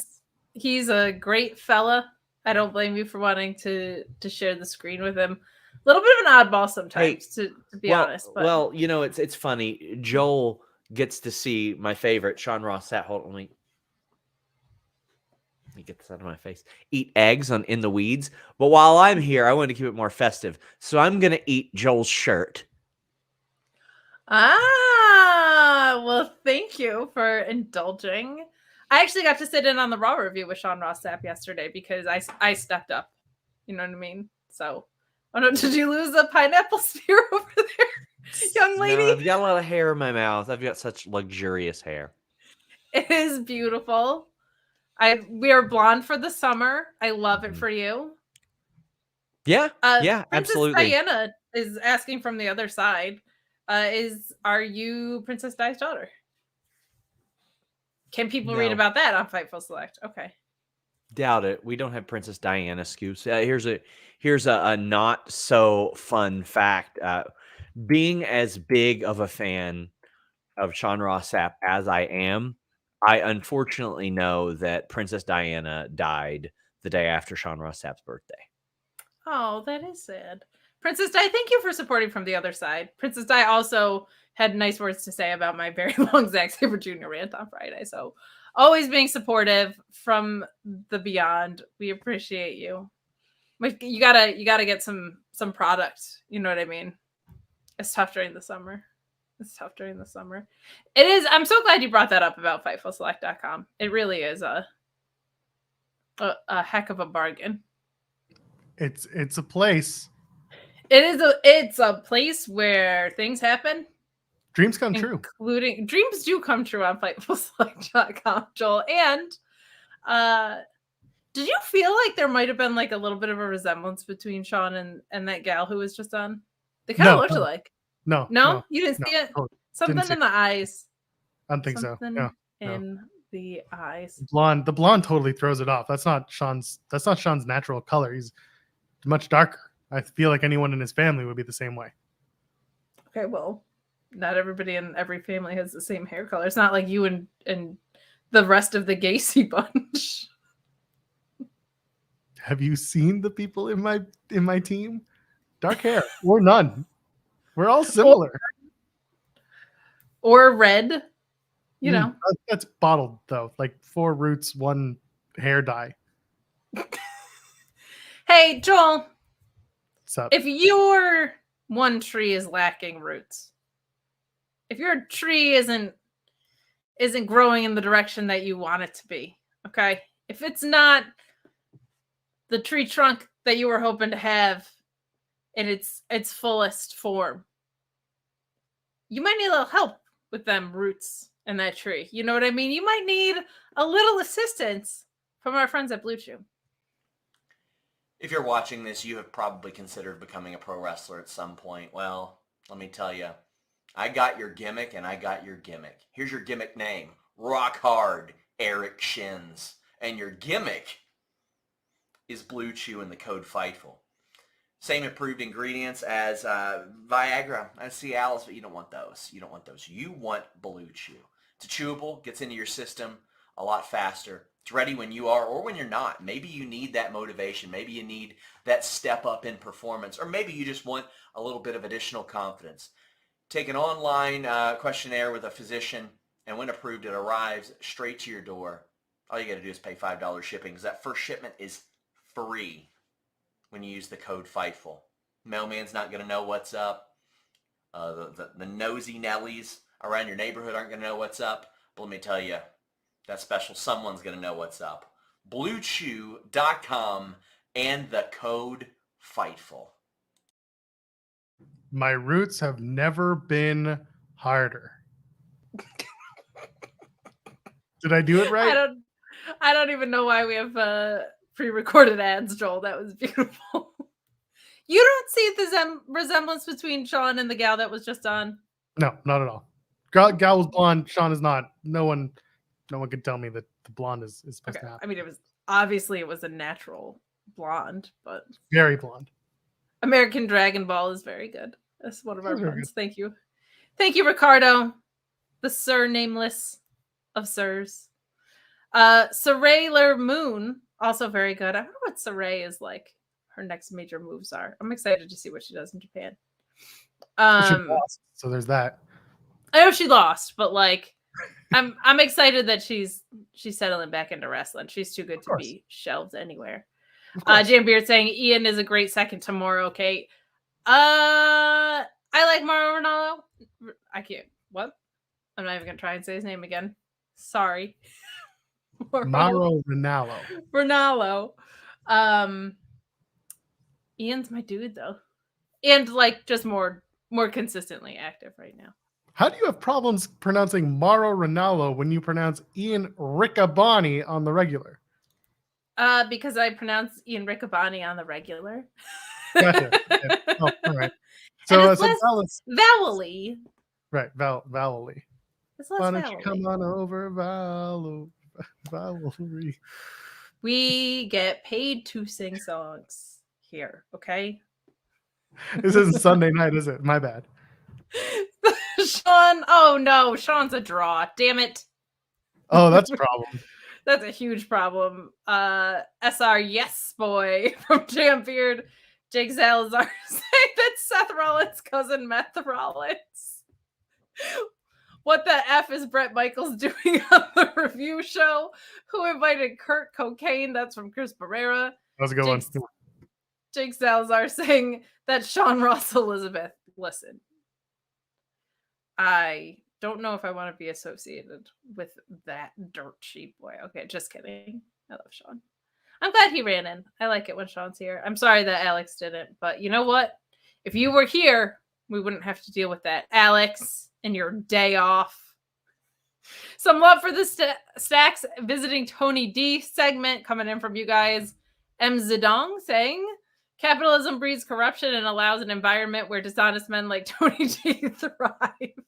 He's a great fella. I don't blame you for wanting to share the screen with him. A little bit of an oddball sometimes, to be honest. But. Well, you know, it's funny. Joel gets to see my favorite, Sean Ross Sapp. Hold on, let me get this out of my face. Eat eggs in the weeds. But while I'm here, I want to keep it more festive. So I'm going to eat Joel's shirt. Well, thank you for indulging. I actually got to sit in on the Raw review with Sean Ross Sapp yesterday because I stepped up. You know what I mean? So, did you lose a pineapple spear over there, young lady? No, I've got a lot of hair in my mouth. I've got such luxurious hair. It is beautiful. We are blonde for the summer. I love it for you. Yeah, Princess absolutely. Diana is asking from the other side. Are you Princess Di's daughter? Can people read about that on Fightful Select? Okay. Doubt it. We don't have Princess Diana scoops. Here's a not so fun fact. Being as big of a fan of Sean Ross Sapp as I am, I unfortunately know that Princess Diana died the day after Sean Ross Sapp's birthday. Oh, that is sad. Princess Di, thank you for supporting from the other side. Princess Di also had nice words to say about my very long Zack Sabre Jr. rant on Friday. So always being supportive from the beyond. We appreciate you. You gotta get some product. You know what I mean? It's tough during the summer. It is. I'm so glad you brought that up about FightfulSelect.com. It really is a heck of a bargain. It's a place. It's a place where things happen. Dreams come true. Dreams do come true on FightfulSelect.com, Joel. And did you feel like there might have been like a little bit of a resemblance between Sean and that gal who was just on? They kind of looked alike. No, you didn't see it. Something in the eyes. I don't think so. No, in the eyes. The blonde totally throws it off. That's not Sean's natural color. He's much darker. I feel like anyone in his family would be the same way. Okay, well, not everybody in every family has the same hair color. It's not like you and the rest of the Gacy bunch. Have you seen the people in my team? Dark hair or none. We're all similar. Or red. You know. That's bottled though. Like 4 roots, 1 hair dye. Hey, Joel. What's up? If your one tree is lacking roots, if your tree isn't growing in the direction that you want it to be, okay? If it's not the tree trunk that you were hoping to have in its fullest form, you might need a little help with them roots in that tree. You know what I mean? You might need a little assistance from our friends at Bluechew. If you're watching this, you have probably considered becoming a pro wrestler at some point. Well, let me tell you, I got your gimmick and I got your gimmick. Here's your gimmick name, Rock Hard Eric Shins. And your gimmick is Bluechew and the code Fightful. Same improved ingredients as Viagra and Cialis, but you don't want those. You want Bluechew. It's chewable, gets into your system a lot faster. It's ready when you are or when you're not. Maybe you need that motivation. Maybe you need that step up in performance. Or maybe you just want a little bit of additional confidence. Take an online questionnaire with a physician, and when approved, it arrives straight to your door. All you got to do is pay $5 shipping because that first shipment is free when you use the code Fightful. Mailman's not going to know what's up. The nosy Nellies around your neighborhood aren't going to know what's up. But let me tell you, that special someone's going to know what's up. Bluechew.com and the code Fightful. My roots have never been harder. Did I do it right? I don't even know why we have pre-recorded ads, Joel. That was beautiful. You don't see the resemblance between Sean and the gal that was just on? No, not at all. Gal was blonde. Sean is not. No one could tell me that the blonde is supposed to happen. I mean, it was a natural blonde, but Very blonde. American Dragon Ball is very good. That's one of our Very friends. Thank you, Ricardo, the Sir Nameless of Sirs. Sailor Moon, also very good. I don't know what Saray is like. Her next major moves are. I'm excited to see what she does in Japan. She lost, so there's that. I know she lost, but like, I'm excited that she's settling back into wrestling. She's too good to be shelved anywhere. Jam Beard saying Ian is a great second to Morrow. Okay, I like Mauro Ranallo. I can't. What? I'm not even gonna try and say his name again. Sorry. Mauro Ranallo. Ian's my dude though, and like just more consistently active right now. How do you have problems pronouncing Mauro Ranallo when you pronounce Ian Riccaboni on the regular? Because I pronounce Ian Riccaboni on the regular. Gotcha. Okay. Oh, all right. So it's less vowel-y. Right, vowel-y. It's less Why don't vowel-y. you come on over, vowel-y? We get paid to sing songs here, okay? This isn't Sunday night, is it? My bad. Sean, oh no, Sean's a draw. Damn it. Oh, that's a problem. That's a huge problem. SR Yes Boy from Jambeard. Jake Salazar saying that Seth Rollins' cousin Meth Rollins. What the F is Bret Michaels doing on the review show? Who invited Kurt Cocaine? That's from Chris Barrera. That was a good one. Jake Salazar saying that Sean Ross Elizabeth. Listen, I don't know if I want to be associated with that dirt sheep boy. Okay, just kidding. I love Sean. I'm glad he ran in. I like it when Sean's here. I'm sorry that Alex didn't, but you know what? If you were here, we wouldn't have to deal with that. Alex, and your day off. Some love for the Stacks visiting Tony D segment coming in from you guys. M. Zedong saying, capitalism breeds corruption and allows an environment where dishonest men like Tony D thrive.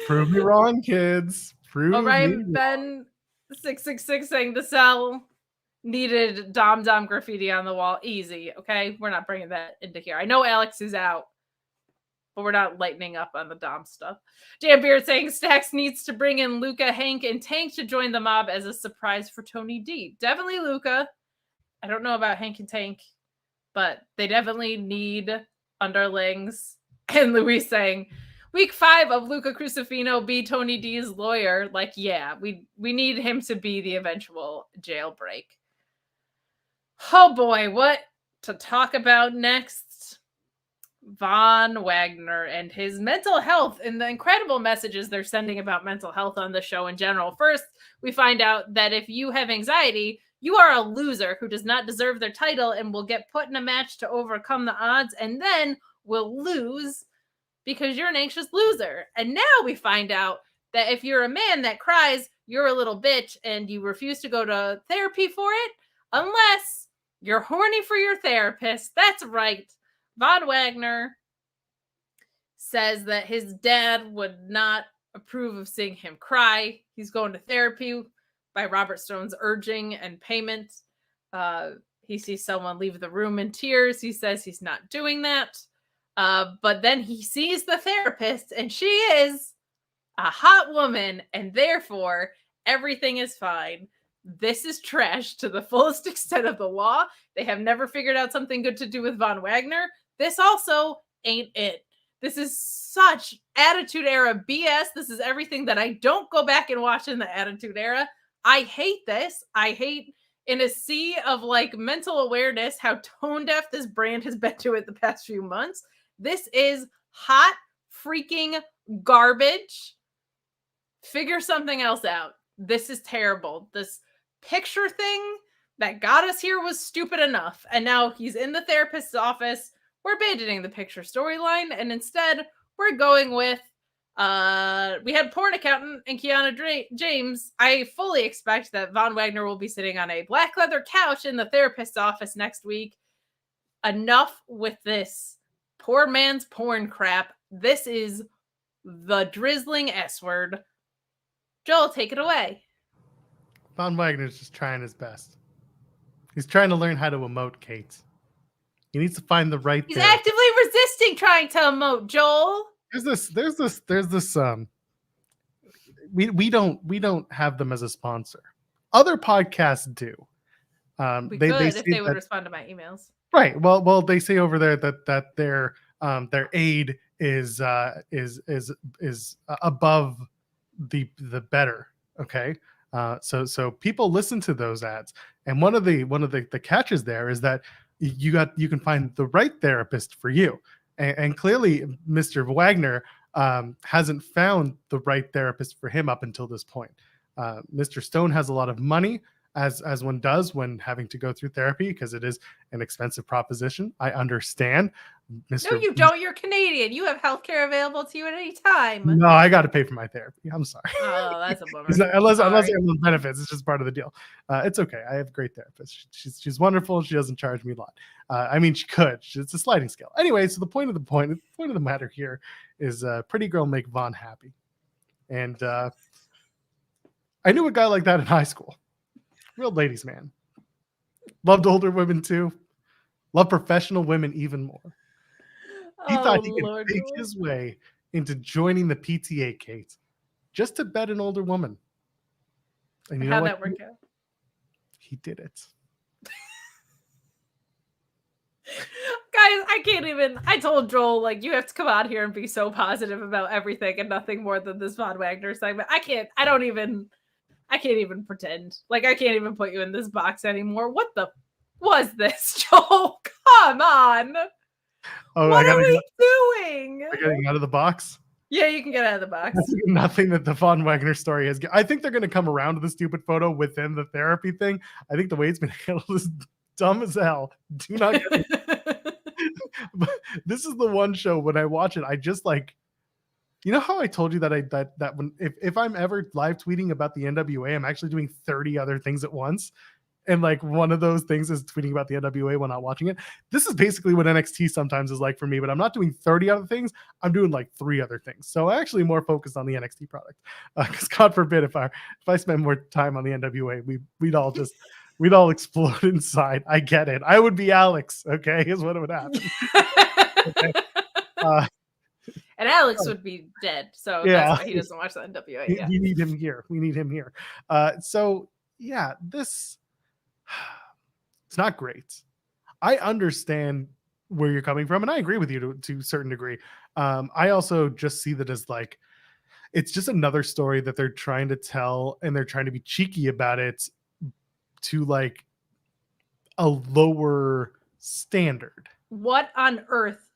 Prove me wrong, kids. Prove Orion me Ben 666 saying the cell needed Dom graffiti on the wall. Easy, okay? We're not bringing that into here. I know Alex is out, but we're not lightening up on the Dom stuff. Jam Beard saying Stacks needs to bring in Luca, Hank, and Tank to join the mob as a surprise for Tony D. Definitely Luca. I don't know about Hank and Tank, but they definitely need underlings. And Luis saying, week 5 of Luca Crucifino be Tony D's lawyer. Like, yeah, we need him to be the eventual jailbreak. Oh boy, what to talk about next? Von Wagner and his mental health and the incredible messages they're sending about mental health on the show in general. First, we find out that if you have anxiety, you are a loser who does not deserve their title and will get put in a match to overcome the odds and then will lose because you're an anxious loser. And now we find out that if you're a man that cries, you're a little bitch and you refuse to go to therapy for it unless you're horny for your therapist. That's right. Von Wagner says that his dad would not approve of seeing him cry. He's going to therapy by Robert Stone's urging and payment. He sees someone leave the room in tears. He says he's not doing that. But then he sees the therapist and she is a hot woman and therefore everything is fine. This is trash to the fullest extent of the law. They have never figured out something good to do with Von Wagner. This also ain't it. This is such Attitude Era BS. This is everything that I don't go back and watch in the Attitude Era. I hate this. I hate in a sea of like mental awareness how tone deaf this brand has been to it the past few months. This is hot freaking garbage. Figure something else out. This is terrible. This picture thing that got us here was stupid enough. And now he's in the therapist's office. We're abandoning the picture storyline. And instead, we're going with, we had porn accountant and Kiana James. I fully expect that Von Wagner will be sitting on a black leather couch in the therapist's office next week. Enough with this poor man's porn crap. This is the drizzling S word. Joel, take it away. Von Wagner's just trying his best. He's trying to learn how to emote, Kate. He needs to find the right. He's actively resisting trying to emote, Joel. There's this. We don't have them as a sponsor. Other podcasts do. We could if they would respond to my emails. Right. Well, they say over there that their aid is above the better. Okay. So people listen to those ads, and one of the catches there is that you can find the right therapist for you, and clearly Mr. Wagner hasn't found the right therapist for him up until this point. Mr. Stone has a lot of money, as one does when having to go through therapy, because it is an expensive proposition. I understand. No, you don't. You're Canadian. You have healthcare available to you at any time. No, I got to pay for my therapy. I'm sorry. Oh, that's a bummer. unless everyone benefits, it's just part of the deal. It's okay. I have a great therapist. She's wonderful. She doesn't charge me a lot. I mean, she could. It's a sliding scale. Anyway, so the point of the matter here is pretty girl make Von happy, and I knew a guy like that in high school. Real ladies' man. Loved older women too. Loved professional women even more. He thought he could fake his way into joining the PTA, Kate, just to bet an older woman. And you know how'd what? That work out? He did it. Guys, I can't even. I told Joel, like, you have to come out here and be so positive about everything and nothing more than this Von Wagner segment. I can't even pretend. Like, I can't even put you in this box anymore. What the was this, Joel? Come on. Oh, what are we doing? We're getting out of the box? Yeah, you can get out of the box. Nothing that the Von Wagner story has. I think they're going to come around to the stupid photo within the therapy thing. I think the way it's been handled is dumb as hell. Do not get it. But this is the one show when I watch it, I just like, you know how I told you that when if I'm ever live tweeting about the NWA, I'm actually doing 30 other things at once. And like one of those things is tweeting about the NWA when not watching it. This is basically what NXT sometimes is like for me, but I'm not doing 30 other things. I'm doing like 3 other things. So I'm actually more focused on the NXT product. Because God forbid if I spend more time on the NWA, we'd all explode inside. I get it. I would be Alex. Okay, is what would happen. Okay. And Alex would be dead, so yeah. That's why he doesn't watch the NWA. Yeah. We need him here. We need him here. So yeah, this it's not great. I understand where you're coming from, and I agree with you to a certain degree. I also just see that as like it's just another story that they're trying to tell, and they're trying to be cheeky about it to like a lower standard. What on earth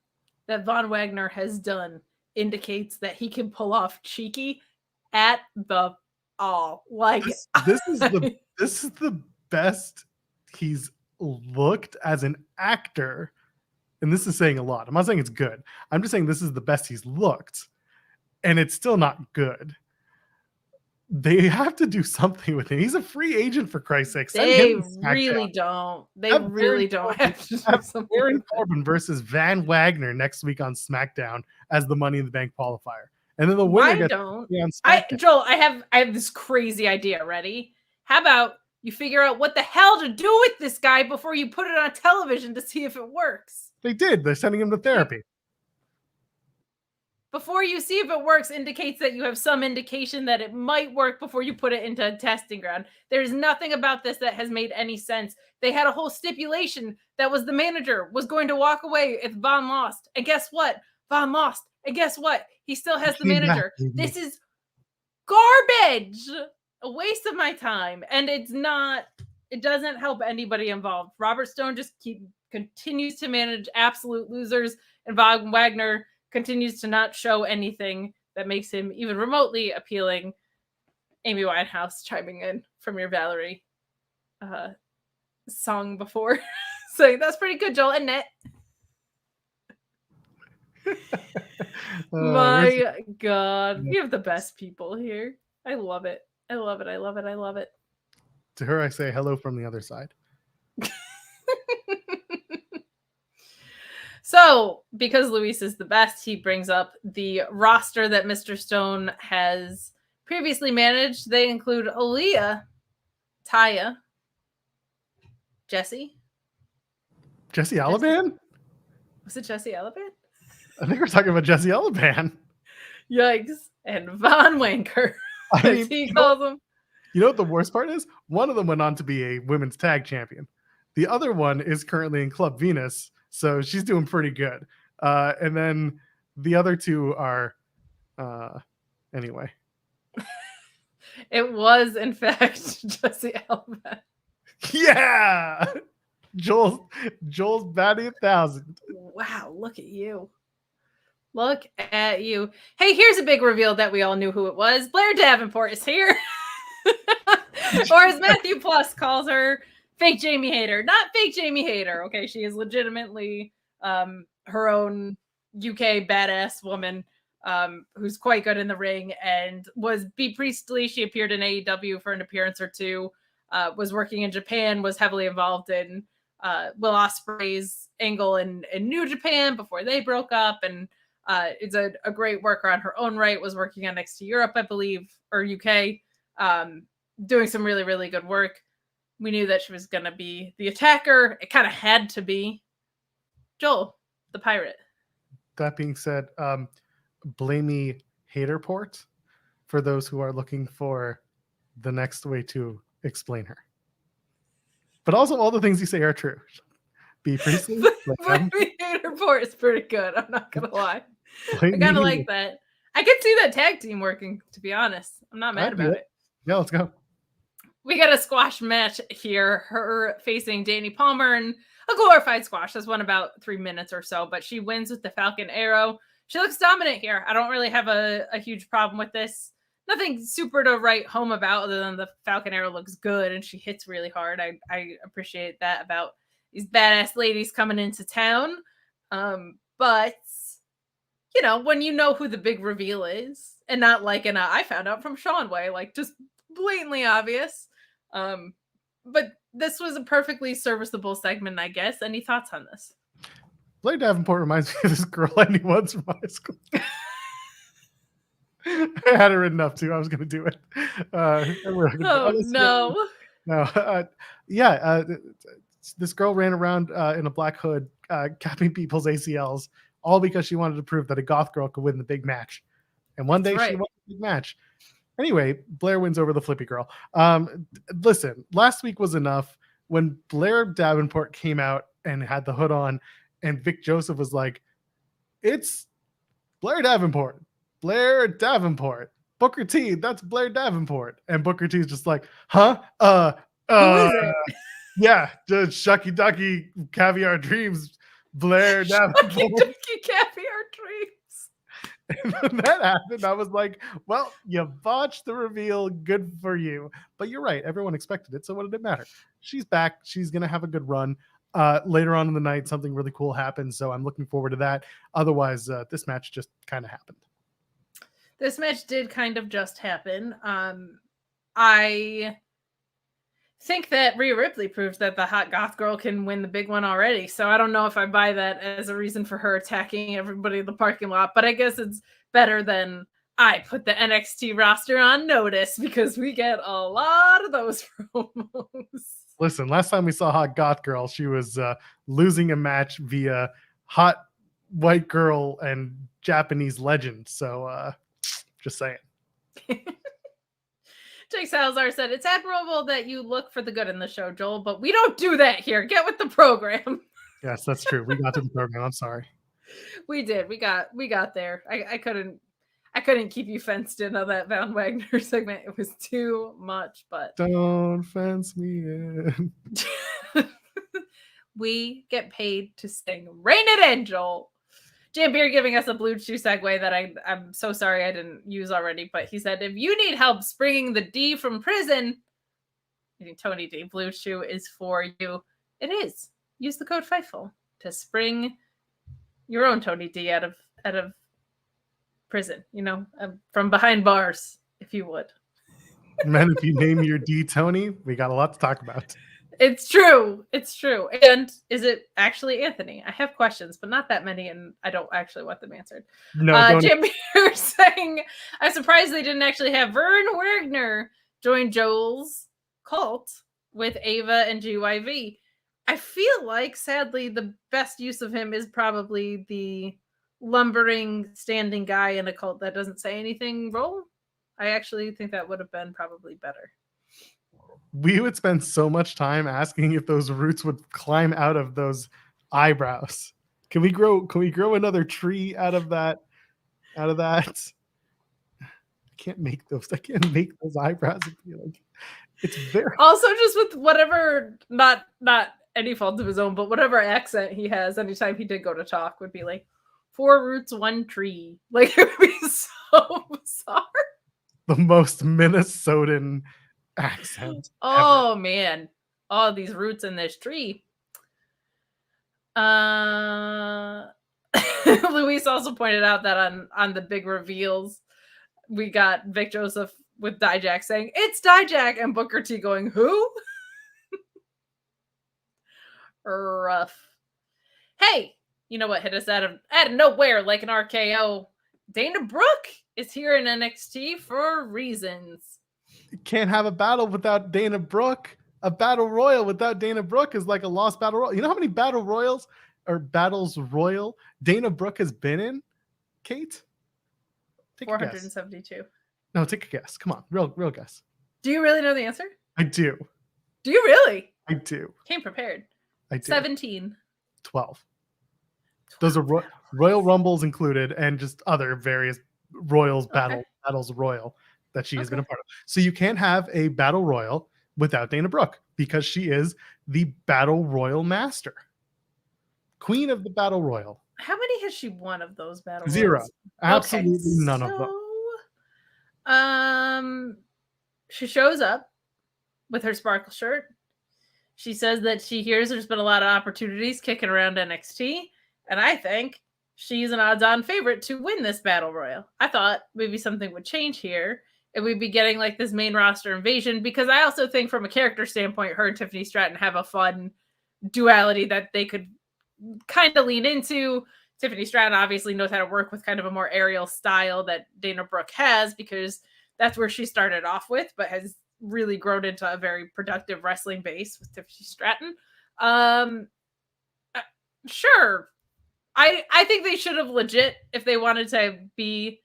that Von Wagner has done indicates that he can pull off cheeky at the all. Like this is the best he's looked as an actor, and this is saying a lot. I'm not saying it's good. I'm just saying this is the best he's looked, and it's still not good. They have to do something with him. He's a free agent, for Christ's sake. They really don't. They really don't have to do something. Baron Corbin versus Van Wagner next week on SmackDown as the Money in the Bank qualifier, and then the winner Joel, I have this crazy idea. Ready? How about you figure out what the hell to do with this guy before you put it on television to see if it works? They did. They're sending him to therapy. Before you see if it works indicates that you have some indication that it might work before you put it into a testing ground. There's nothing about this that has made any sense. They had a whole stipulation that was the manager was going to walk away if Von lost. And guess what? Von lost. And guess what? He still has the manager. This is garbage. A waste of my time. And it doesn't help anybody involved. Robert Stone just continues to manage absolute losers. And Wagner continues to not show anything that makes him even remotely appealing. Amy Winehouse chiming in from your Valerie song before. So that's pretty good, Joel. And Net. My God. We have the best people here. I love it. I love it. I love it. I love it. To her, I say hello from the other side. So, because Luis is the best, he brings up the roster that Mr. Stone has previously managed. They include Aaliyah, Taya, Jesse Alaban? Was it Jesse Alaban? I think we're talking about Jesse Alaban. Yikes. And Von Wanker, as he calls him. You know what the worst part is? One of them went on to be a women's tag champion. The other one is currently in Club Venus, so she's doing pretty good. And then the other two are, anyway. It was, in fact, Jesse Alaban. Yeah! Joel's batting 1,000. Wow, look at you. Look at you. Hey, here's a big reveal that we all knew who it was. Blair Davenport is here. Or as Matthew Plus calls her, fake Jamie Hayter. Not fake Jamie Hayter, okay? She is legitimately her own UK badass woman who's quite good in the ring and was Bea Priestley. She appeared in AEW for an appearance or two, was working in Japan, was heavily involved in Will Ospreay's angle in New Japan before they broke up, and it's a great worker on her own right, was working on NXT Europe, I believe, or UK, doing some really, really good work. We knew that she was going to be the attacker. It kind of had to be Joel, the pirate. That being said, Blamey Haterport, for those who are looking for the next way to explain her. But also all the things you say are true. Bea Priestley. Blamey Haterport is pretty good. I'm not going to lie. I kind of like that. I could see that tag team working, to be honest. I'm not mad about it. Yeah, let's go. We got a squash match here. Her facing Dani Palmer in a glorified squash. This won about 3 minutes or so, but she wins with the Falcon Arrow. She looks dominant here. I don't really have a huge problem with this. Nothing super to write home about other than the Falcon Arrow looks good and she hits really hard. I appreciate that about these badass ladies coming into town. But, you know, when you know who the big reveal is and not like in a I found out from Sean way, like just blatantly obvious. But this was a perfectly serviceable segment, I guess. Any thoughts on this? Blair Davenport reminds me of this girl I knew once from high school. I had it written up too. I was going to do it. This girl ran around in a black hood, capping people's ACLs, all because she wanted to prove that a goth girl could win the big match. And one day she won the big match. Anyway, Blair wins over the flippy girl. Listen, last week was enough. When Blair Davenport came out and had the hood on, and Vic Joseph was like, "It's Blair Davenport. Blair Davenport. Booker T, that's Blair Davenport." And Booker T is just like, "Huh? Who is it?" Yeah, the Shucky Ducky Caviar Dreams, Blair Davenport. Shucky Ducky Caviar Dreams. And when that happened, I was like, well, you botched the reveal. Good for you. But you're right. Everyone expected it. So what did it matter? She's back. She's going to have a good run. Later on in the night, something really cool happens. So I'm looking forward to that. Otherwise, this match just kind of happened. This match did kind of just happen. I think that Rhea Ripley proved that the hot goth girl can win the big one already. So I don't know if I buy that as a reason for her attacking everybody in the parking lot, but I guess it's better than I put the NXT roster on notice because we get a lot of those promos. Listen, last time we saw hot goth girl, she was losing a match via hot white girl and Japanese legend. So just saying. Jake Salazar said, "It's admirable that you look for the good in the show, Joel, but we don't do that here. Get with the program." Yes, that's true. We got to the program. I'm sorry. We did. We got there. I couldn't keep you fenced in on that Von Wagner segment. It was too much, but don't fence me in. We get paid to sing. Rein it in, Joel. Jam Beer giving us a Bluechew segue that I'm so sorry I didn't use already, but he said, if you need help springing the D from prison, Tony D, Bluechew is for you. It is. Use the code Fightful to spring your own Tony D out of prison, from behind bars, if you would. Man, if you name your D Tony, we got a lot to talk about. It's true. It's true. And is it actually Anthony? I have questions, but not that many, and I don't actually want them answered. No, Jim here saying, I'm surprised they didn't actually have Vern Wagner join Joel's cult with Ava and GYV. I feel like, sadly, the best use of him is probably the lumbering, standing guy in a cult that doesn't say anything role. I actually think that would have been probably better. We would spend so much time asking if those roots would climb out of those eyebrows. Can we grow another tree out of that? I can't make those eyebrows. It's very also just with whatever, not any fault of his own, but whatever accent he has anytime he did go to talk would be like 4 roots, 1 tree. Like, it would be so bizarre. The most Minnesotan accent. Oh ever. Man. All these roots in this tree. Luis also pointed out that on the big reveals, we got Vic Joseph with Dijak saying, it's Dijak, and Booker T going, who? Rough. Hey, you know what hit us out of nowhere like an RKO? Dana Brooke is here in NXT for reasons. You can't have a battle without Dana Brooke. A battle royal without Dana Brooke is like a lost battle royal. You know how many battle royals or battles royal Dana Brooke has been in? Kate? Take 472. No, take a guess. Come on. Real guess. Do you really know the answer? I do. Do you really? I do. Came prepared. I do. 17. 12. Those are Royal Rumbles included and just other various Royals battles royal that she has been a part of. So you can't have a battle royal without Dana Brooke because she is the battle royal master. Queen of the battle royal. How many has she won of those battle royals? 0. Absolutely none of them. She shows up with her sparkle shirt. She says that she hears there's been a lot of opportunities kicking around NXT, and I think she's an odds-on favorite to win this battle royal. I thought maybe something would change here, and we'd be getting like this main roster invasion, because I also think from a character standpoint, her and Tiffany Stratton have a fun duality that they could kind of lean into. Tiffany Stratton obviously knows how to work with kind of a more aerial style that Dana Brooke has, because that's where she started off with, but has really grown into a very productive wrestling base with Tiffany Stratton. Sure. I think they should have legit, if they wanted to be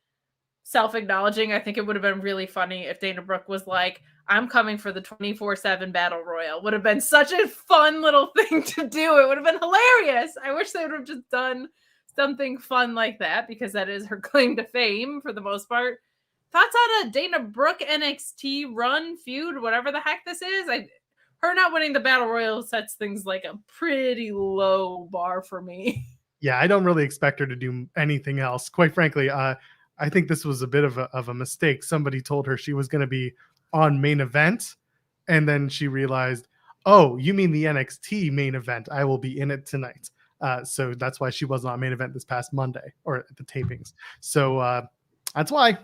self-acknowledging, I think it would have been really funny if Dana Brooke was like, I'm coming for the 24/7 battle royal. Would have been such a fun little thing to do. It would have been hilarious. I wish they would have just done something fun like that, because that is her claim to fame for the most part. Thoughts on a Dana Brooke NXT run, feud, whatever the heck this is? Her not winning the battle royal sets things like a pretty low bar for me. Yeah, I don't really expect her to do anything else. Quite frankly, I think this was a bit of a mistake. Somebody told her she was going to be on main event, and then she realized, oh, you mean the NXT main event? I will be in it tonight. So that's why she wasn't on main event this past Monday, or at the tapings. So that's why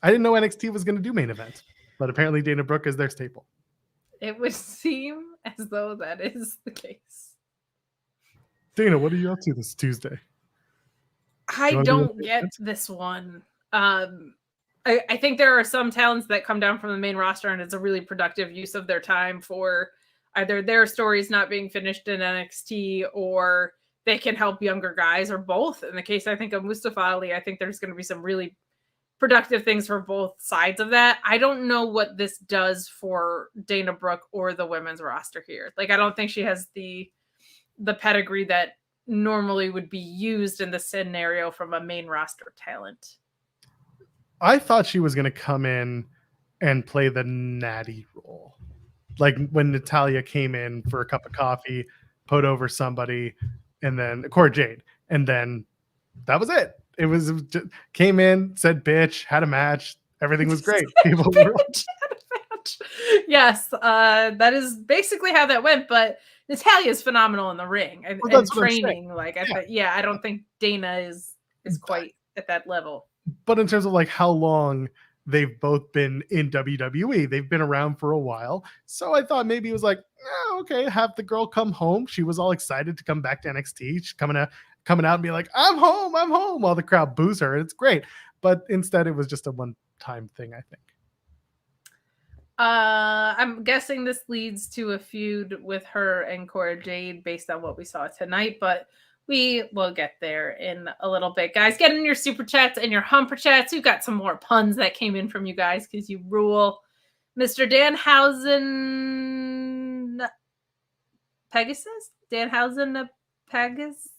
I didn't know NXT was going to do main event, but apparently Dana Brooke is their staple. It would seem as though that is the case. Dana, what are you up to this Tuesday? I don't get this one. I think there are some talents that come down from the main roster, and it's a really productive use of their time for either their stories not being finished in NXT, or they can help younger guys, or both. In the case, I think, of Mustafa Ali, I think there's going to be some really productive things for both sides of that. I don't know what this does for Dana Brooke or the women's roster here. Like, I don't think she has the pedigree that normally would be used in the scenario from a main roster talent. I thought she was going to come in and play the natty role. Like when Natalya came in for a cup of coffee, put over somebody, and then Cora Jade, and then that was it. It was just, came in, said bitch, had a match. Everything was great. People were yes, that is basically how that went. But Natalia's phenomenal in the ring and, Well, and that's what I'm saying. training. Like, I don't think Dana is quite at that level. But in terms of like how long they've both been in WWE, they've been around for a while. So I thought maybe it was like, okay, have the girl come home. She was all excited to come back to NXT. She's coming out and be like, I'm home, while the crowd boos her. It's great. But instead, it was just a one-time thing, I think. I'm guessing this leads to a feud with her and Cora Jade based on what we saw tonight, but we will get there in a little bit. Guys, get in your super chats and your humper chats. We've got some more puns that came in from you guys because you rule. Mr. Danhausen Pegasus? Danhausen Pegasus?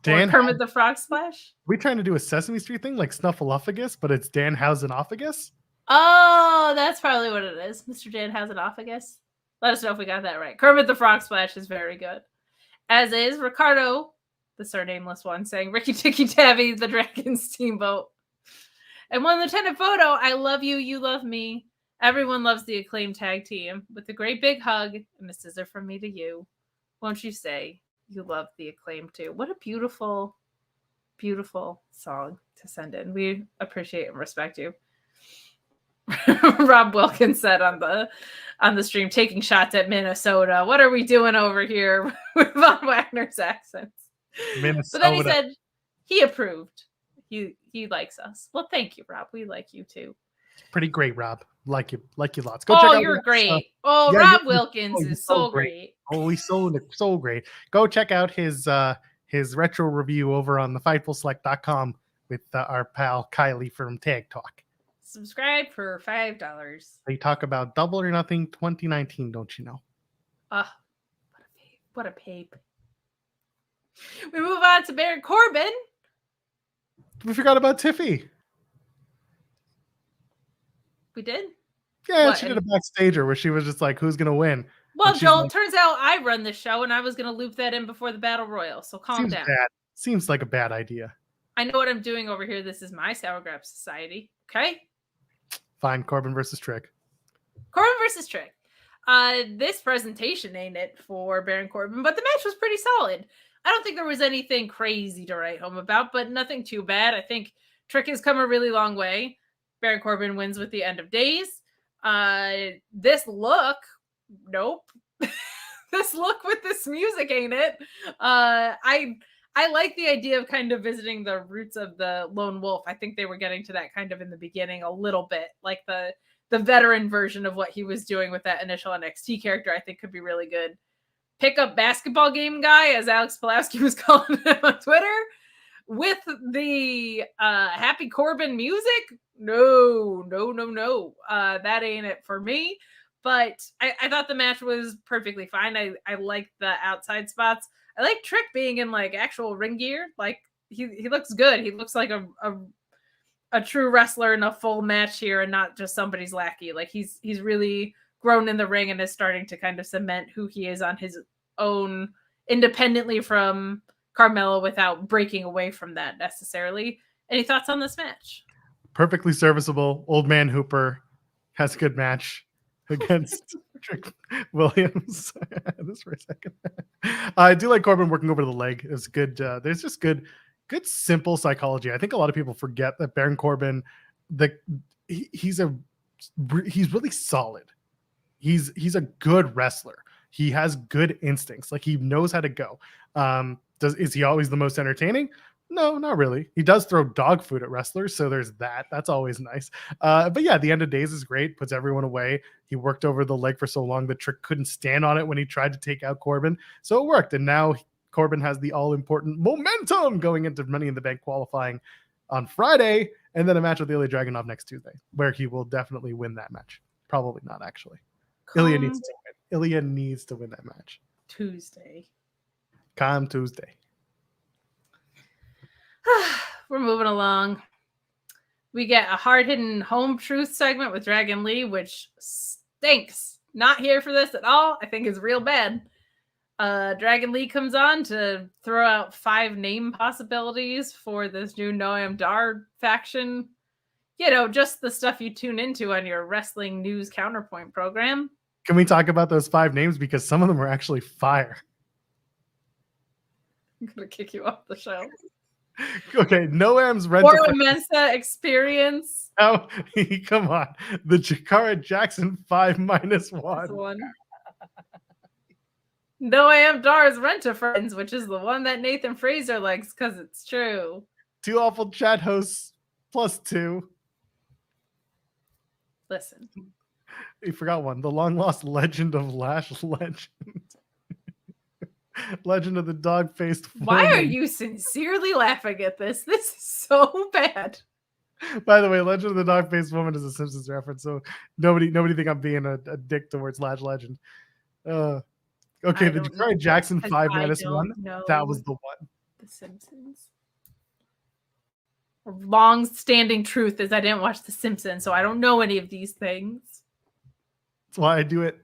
Or Kermit the Frog Splash? We trying to do a Sesame Street thing like Snuffleupagus, but it's Danhausenophagus? Oh, that's probably what it is. Mr. Danhausenophagus. Let us know if we got that right. Kermit the Frog Splash is very good. As is Ricardo, the surnameless one, saying Ricky Tikki Tavi, the Dragon Steamboat. And one Lieutenant Photo, I love you, you love me. Everyone loves the Acclaimed tag team. With a great big hug and a scissor from me to you. Won't you say you love the Acclaimed too? What a beautiful, beautiful song to send in. We appreciate and respect you. Rob Wilkins said on the stream, taking shots at Minnesota. What are we doing over here with Von Wagner's accents? Minnesota. But then he said he approved. He likes us. Well, thank you, Rob. We like you too. Pretty great, Rob. Like you lots. Go check out you're great. Yeah, Rob Wilkins is so great. Oh, he's so great. Go check out his retro review over on the FightfulSelect.com with our pal Kylie from Tag Talk. Subscribe for $5. They talk about Double or Nothing 2019, don't you know? What a pape. We move on to Baron Corbin. We forgot about Tiffy. We did? Yeah, she did a backstager where she was just like, who's going to win? Well, Joel, like, turns out I run the show, and I was going to loop that in before the Battle Royal, so calm down. Seems like a bad idea. I know what I'm doing over here. This is my Sour Grap Society, okay? Fine, Corbin versus Trick. Corbin versus Trick. This presentation ain't it for Baron Corbin, but the match was pretty solid. I don't think there was anything crazy to write home about, but nothing too bad. I think Trick has come a really long way. Baron Corbin wins with the end of days. This look, nope. This look with this music, ain't it? I like the idea of kind of visiting the roots of the Lone Wolf. I think they were getting to that kind of in the beginning a little bit, like the veteran version of what he was doing with that initial NXT character. I think could be really good. Pick up basketball game guy, as Alex Pulaski was calling him on Twitter, with the Happy Corbin music. No. That ain't it for me. But I thought the match was perfectly fine. I liked the outside spots. I like Trick being in like actual ring gear. Like he looks good. He looks like a true wrestler in a full match here and not just somebody's lackey. Like he's really grown in the ring and is starting to kind of cement who he is on his own independently from Carmelo without breaking away from that necessarily. Any thoughts on this match? Perfectly serviceable. Old man Hooper has a good match against Trick Williams. This for a second. I do like Corbin working over the leg. It was good. There's just good simple psychology. I think a lot of people forget that Baron Corbin, he's really solid. He's a good wrestler. He has good instincts. Like he knows how to go. Is he always the most entertaining? No, not really. He does throw dog food at wrestlers, so there's that. That's always nice. But yeah, the end of days is great. Puts everyone away. He worked over the leg for so long that Trick couldn't stand on it when he tried to take out Corbin. So it worked. And now Corbin has the all-important momentum going into Money in the Bank qualifying on Friday, and then a match with Ilja Dragunov next Tuesday, where he will definitely win that match. Probably not, actually. Ilja needs to win. Ilja needs to win that match. Tuesday. Come Tuesday. We're moving along. We get a hard-hitting home truth segment with Dragon Lee, which stinks. Not here for this at all. I think it's real bad. Dragon Lee comes on to throw out 5 name possibilities for this new Noam Dar faction. You know, just the stuff you tune into on your wrestling news counterpoint program. Can we talk about those 5 names? Because some of them are actually fire. I'm going to kick you off the show. Okay, Noam's rent. Or Mensa Experience. Oh, come on. The Jakara Jackson 5-1. Noam Dar's Rent-A-Friends, which is the one that Nathan Fraser likes because it's true. 2 awful chat hosts +2. Listen. You forgot one. The long-lost legend of Lash Legend. Legend of the dog-faced Why woman. are you sincerely laughing at this? This is so bad. By the way, Legend of the Dog-Faced Woman is a Simpsons reference, so nobody think I'm being a dick towards Lash Legend. Okay, the Jakara Jackson 5-1. That was the one. The Simpsons. A long-standing truth is I didn't watch The Simpsons, so I don't know any of these things. That's why I do it.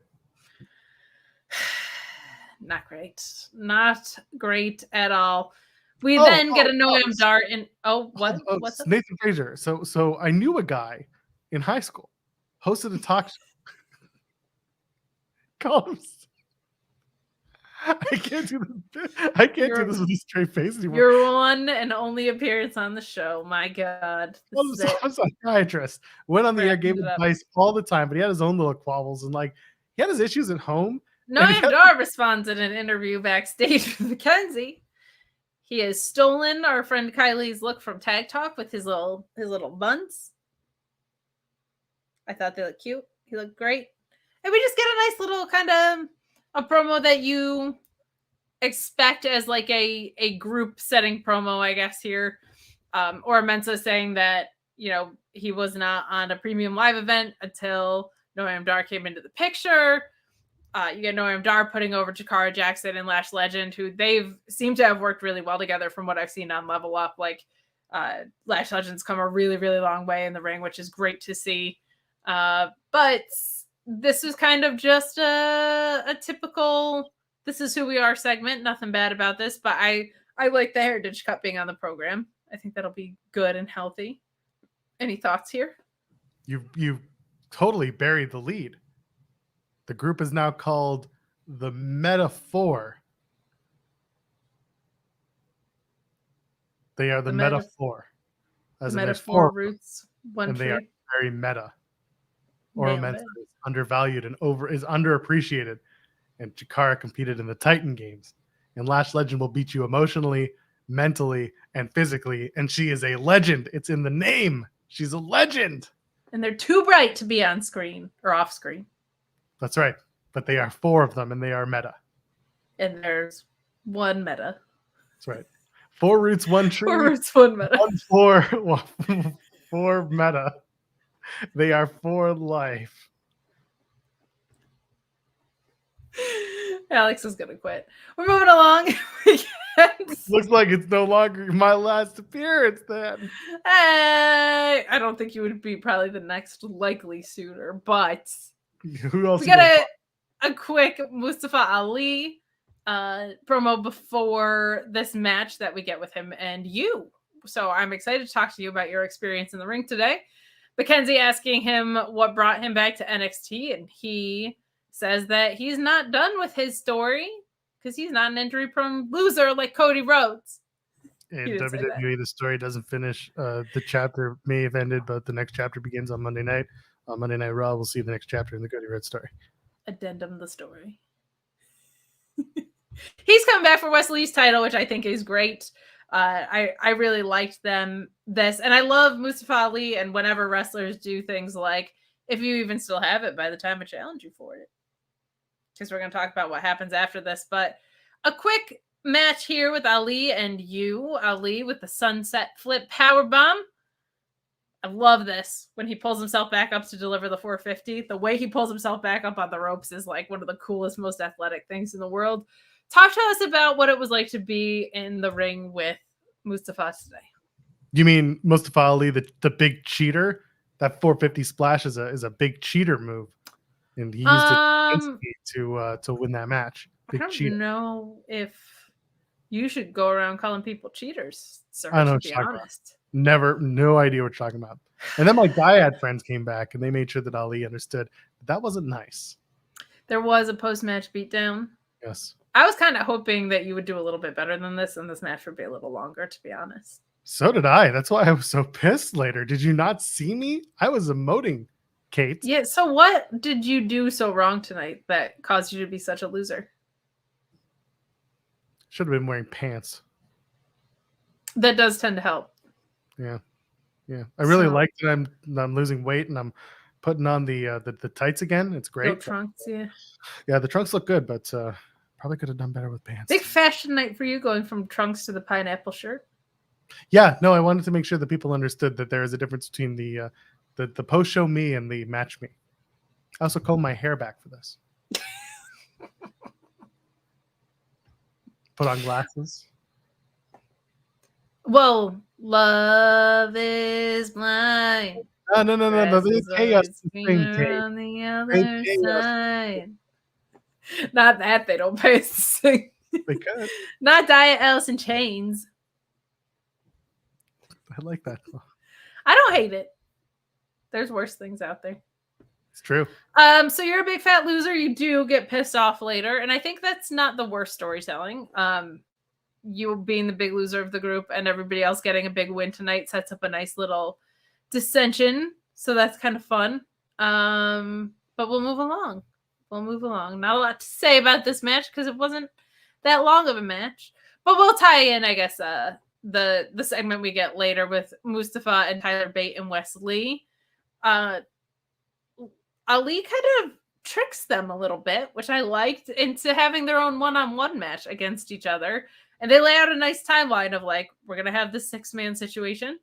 Not great. Not great at all. We then get a Noam Dar in. What's Nathan Fraser. So I knew a guy in high school, hosted a talk show. Call him. I can't do this. I can't do this with a straight face anymore. Your one and only appearance on the show. My God. I'm a psychiatrist. Went on the air, gave advice all the time, but he had his own little quabbles and he had his issues at home. Noam Dar responds in an interview backstage with Mackenzie. He has stolen our friend Kylie's look from Tag Talk with his little buns. I thought they looked cute. He looked great. And we just get a nice little kind of a promo that you expect as like a group setting promo, I guess, here. Or Mensa saying that, he was not on a premium live event until Noam Dar came into the picture. You get Noam Dar putting over Jakara Jackson and Lash Legend, who they've seemed to have worked really well together from what I've seen on Level Up. Lash Legend's come a really, really long way in the ring, which is great to see. But this was kind of just a typical "this is who we are" segment. Nothing bad about this, but I like the Heritage Cup being on the program. I think that'll be good and healthy. Any thoughts here? You totally buried the lead. The group is now called the Metaphor. They are the Metaphor. As Metaphor roots. And they are very meta. Oro Mensa is undervalued and is underappreciated. And Jakara competed in the Titan Games. And Lash Legend will beat you emotionally, mentally, and physically. And she is a legend. It's in the name. She's a legend. And they're too bright to be on screen or off screen. That's right. But they are 4 of them, and they are meta. And there's one meta. That's right. 4 roots, 1 tree. 4 roots, 1 meta. 4 meta. They are 4 life. Alex is going to quit. We're moving along. Looks like it's no longer my last appearance then. I don't think you would be probably the next likely suitor, but... Who else? We got a quick Mustafa Ali promo before this match that we get with him and you. So I'm excited to talk to you about your experience in the ring today. Mackenzie asking him what brought him back to NXT, and he says that he's not done with his story because he's not an injury-prone loser like Cody Rhodes. In WWE, the story doesn't finish. The chapter may have ended, but the next chapter begins on Monday night. On Monday Night Raw, we'll see the next chapter in the Cody Rhodes story. Addendum the story. He's coming back for Wesley's title, which I think is great. I really liked this. And I love Mustafa Ali, and whenever wrestlers do things like, if you even still have it by the time I challenge you for it. Because we're going to talk about what happens after this. But a quick match here with Ali and you. Ali with the sunset flip powerbomb. I love this when he pulls himself back up to deliver the 450. The way he pulls himself back up on the ropes is like one of the coolest, most athletic things in the world. Talk to us about what it was like to be in the ring with Mustafa today. You mean Mustafa Ali, the big cheater? That 450 splash is a big cheater move, and he used it to win that match. I Big don't cheater. know if you should go around calling people cheaters, sir, I know to what be you're talking about. honest. No idea what you're talking about. And then my dyad friends came back and they made sure that Ali understood that wasn't nice. There was a post-match beatdown. Yes. I was kind of hoping that you would do a little bit better than this, and this match would be a little longer, to be honest. So did I. That's why I was so pissed later. Did you not see me? I was emoting, Kate. Yeah, so what did you do so wrong tonight that caused you to be such a loser? Should have been wearing pants. That does tend to help. Yeah. I really So- like that I'm losing weight and I'm putting on the tights again. It's No great. trunks, yeah. Yeah, the trunks look good, but probably could have done better with pants. Big fashion night for you, going from trunks to the pineapple shirt. Yeah, no, I wanted to make sure that people understood that there is a difference between the post show me and the match me. I also combed my hair back for this. Put on glasses. Well, love is blind. No. They pay us to sing, Kate. On the other pay us. side. Not that they don't pay us to sing. They could. Not Diet Alice in Chains. I like that. I don't hate it. There's worse things out there. It's true. So you're a big fat loser. You do get pissed off later, and I think that's not the worst storytelling. You being the big loser of the group and everybody else getting a big win tonight sets up a nice little dissension. So that's kind of fun. But we'll move along. Not a lot to say about this match because it wasn't that long of a match. But we'll tie in, I guess, the segment we get later with Mustafa and Tyler Bate and Wes Lee. Ali kind of tricks them a little bit, which I liked, into having their own one-on-one match against each other. And they lay out a nice timeline of like, we're going to have this 6-man situation.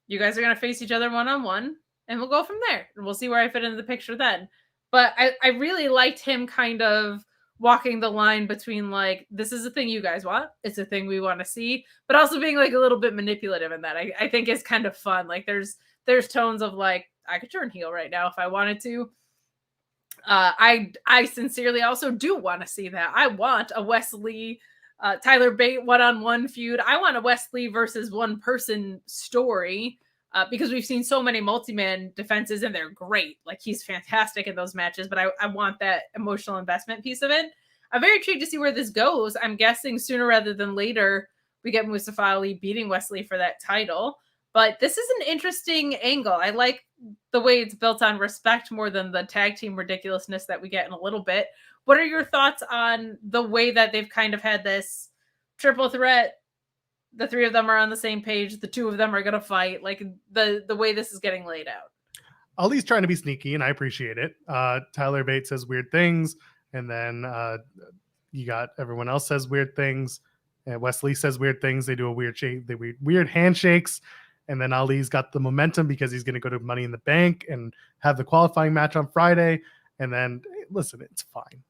You guys are going to face each other one-on-one, and we'll go from there. And we'll see where I fit into the picture then. But I really liked him kind of walking the line between like, this is a thing you guys want. It's a thing we want to see. But also being like a little bit manipulative in that. I think it's kind of fun. Like there's tones of like, I could turn heel right now if I wanted to. I sincerely also do want to see that. I want a Wes Lee, Tyler Bate one-on-one feud. I want a Wes Lee versus one person story because we've seen so many multi-man defenses and they're great. Like he's fantastic in those matches, but I want that emotional investment piece of it. I'm very intrigued to see where this goes. I'm guessing sooner rather than later we get Mustafa Ali beating Wes Lee for that title. But this is an interesting angle. I like the way it's built on respect more than the tag team ridiculousness that we get in a little bit. What are your thoughts on the way that they've kind of had this triple threat? The 3 of them are on the same page. The 2 of them are going to fight. Like the way this is getting laid out. Ali's trying to be sneaky, and I appreciate it. Tyler Bate says weird things, and then you got everyone else says weird things. And Wes Lee says weird things. They do a weird shake. They weird handshakes. And then Ali's got the momentum because he's going to go to Money in the Bank and have the qualifying match on Friday. And then, listen, it's fine.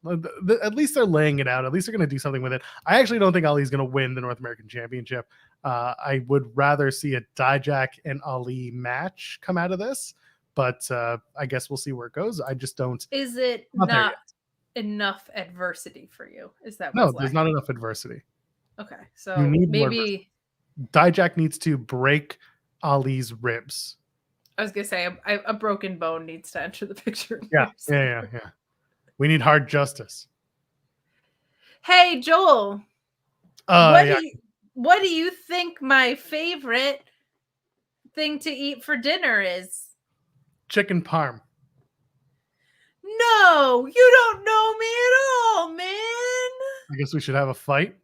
At least they're laying it out. At least they're going to do something with it. I actually don't think Ali's going to win the North American Championship. I would rather see a Dijak and Ali match come out of this. But I guess we'll see where it goes. I just don't. Is it not enough adversity for you? Is that no? There's not enough adversity. Okay, so You need more maybe Dijak needs to break Ali's ribs. I was gonna say a broken bone needs to enter the picture. Yeah. We need hard justice. Hey Joel, what do you think my favorite thing to eat for dinner is? Chicken parm. No, you don't know me at all, man. I guess we should have a fight.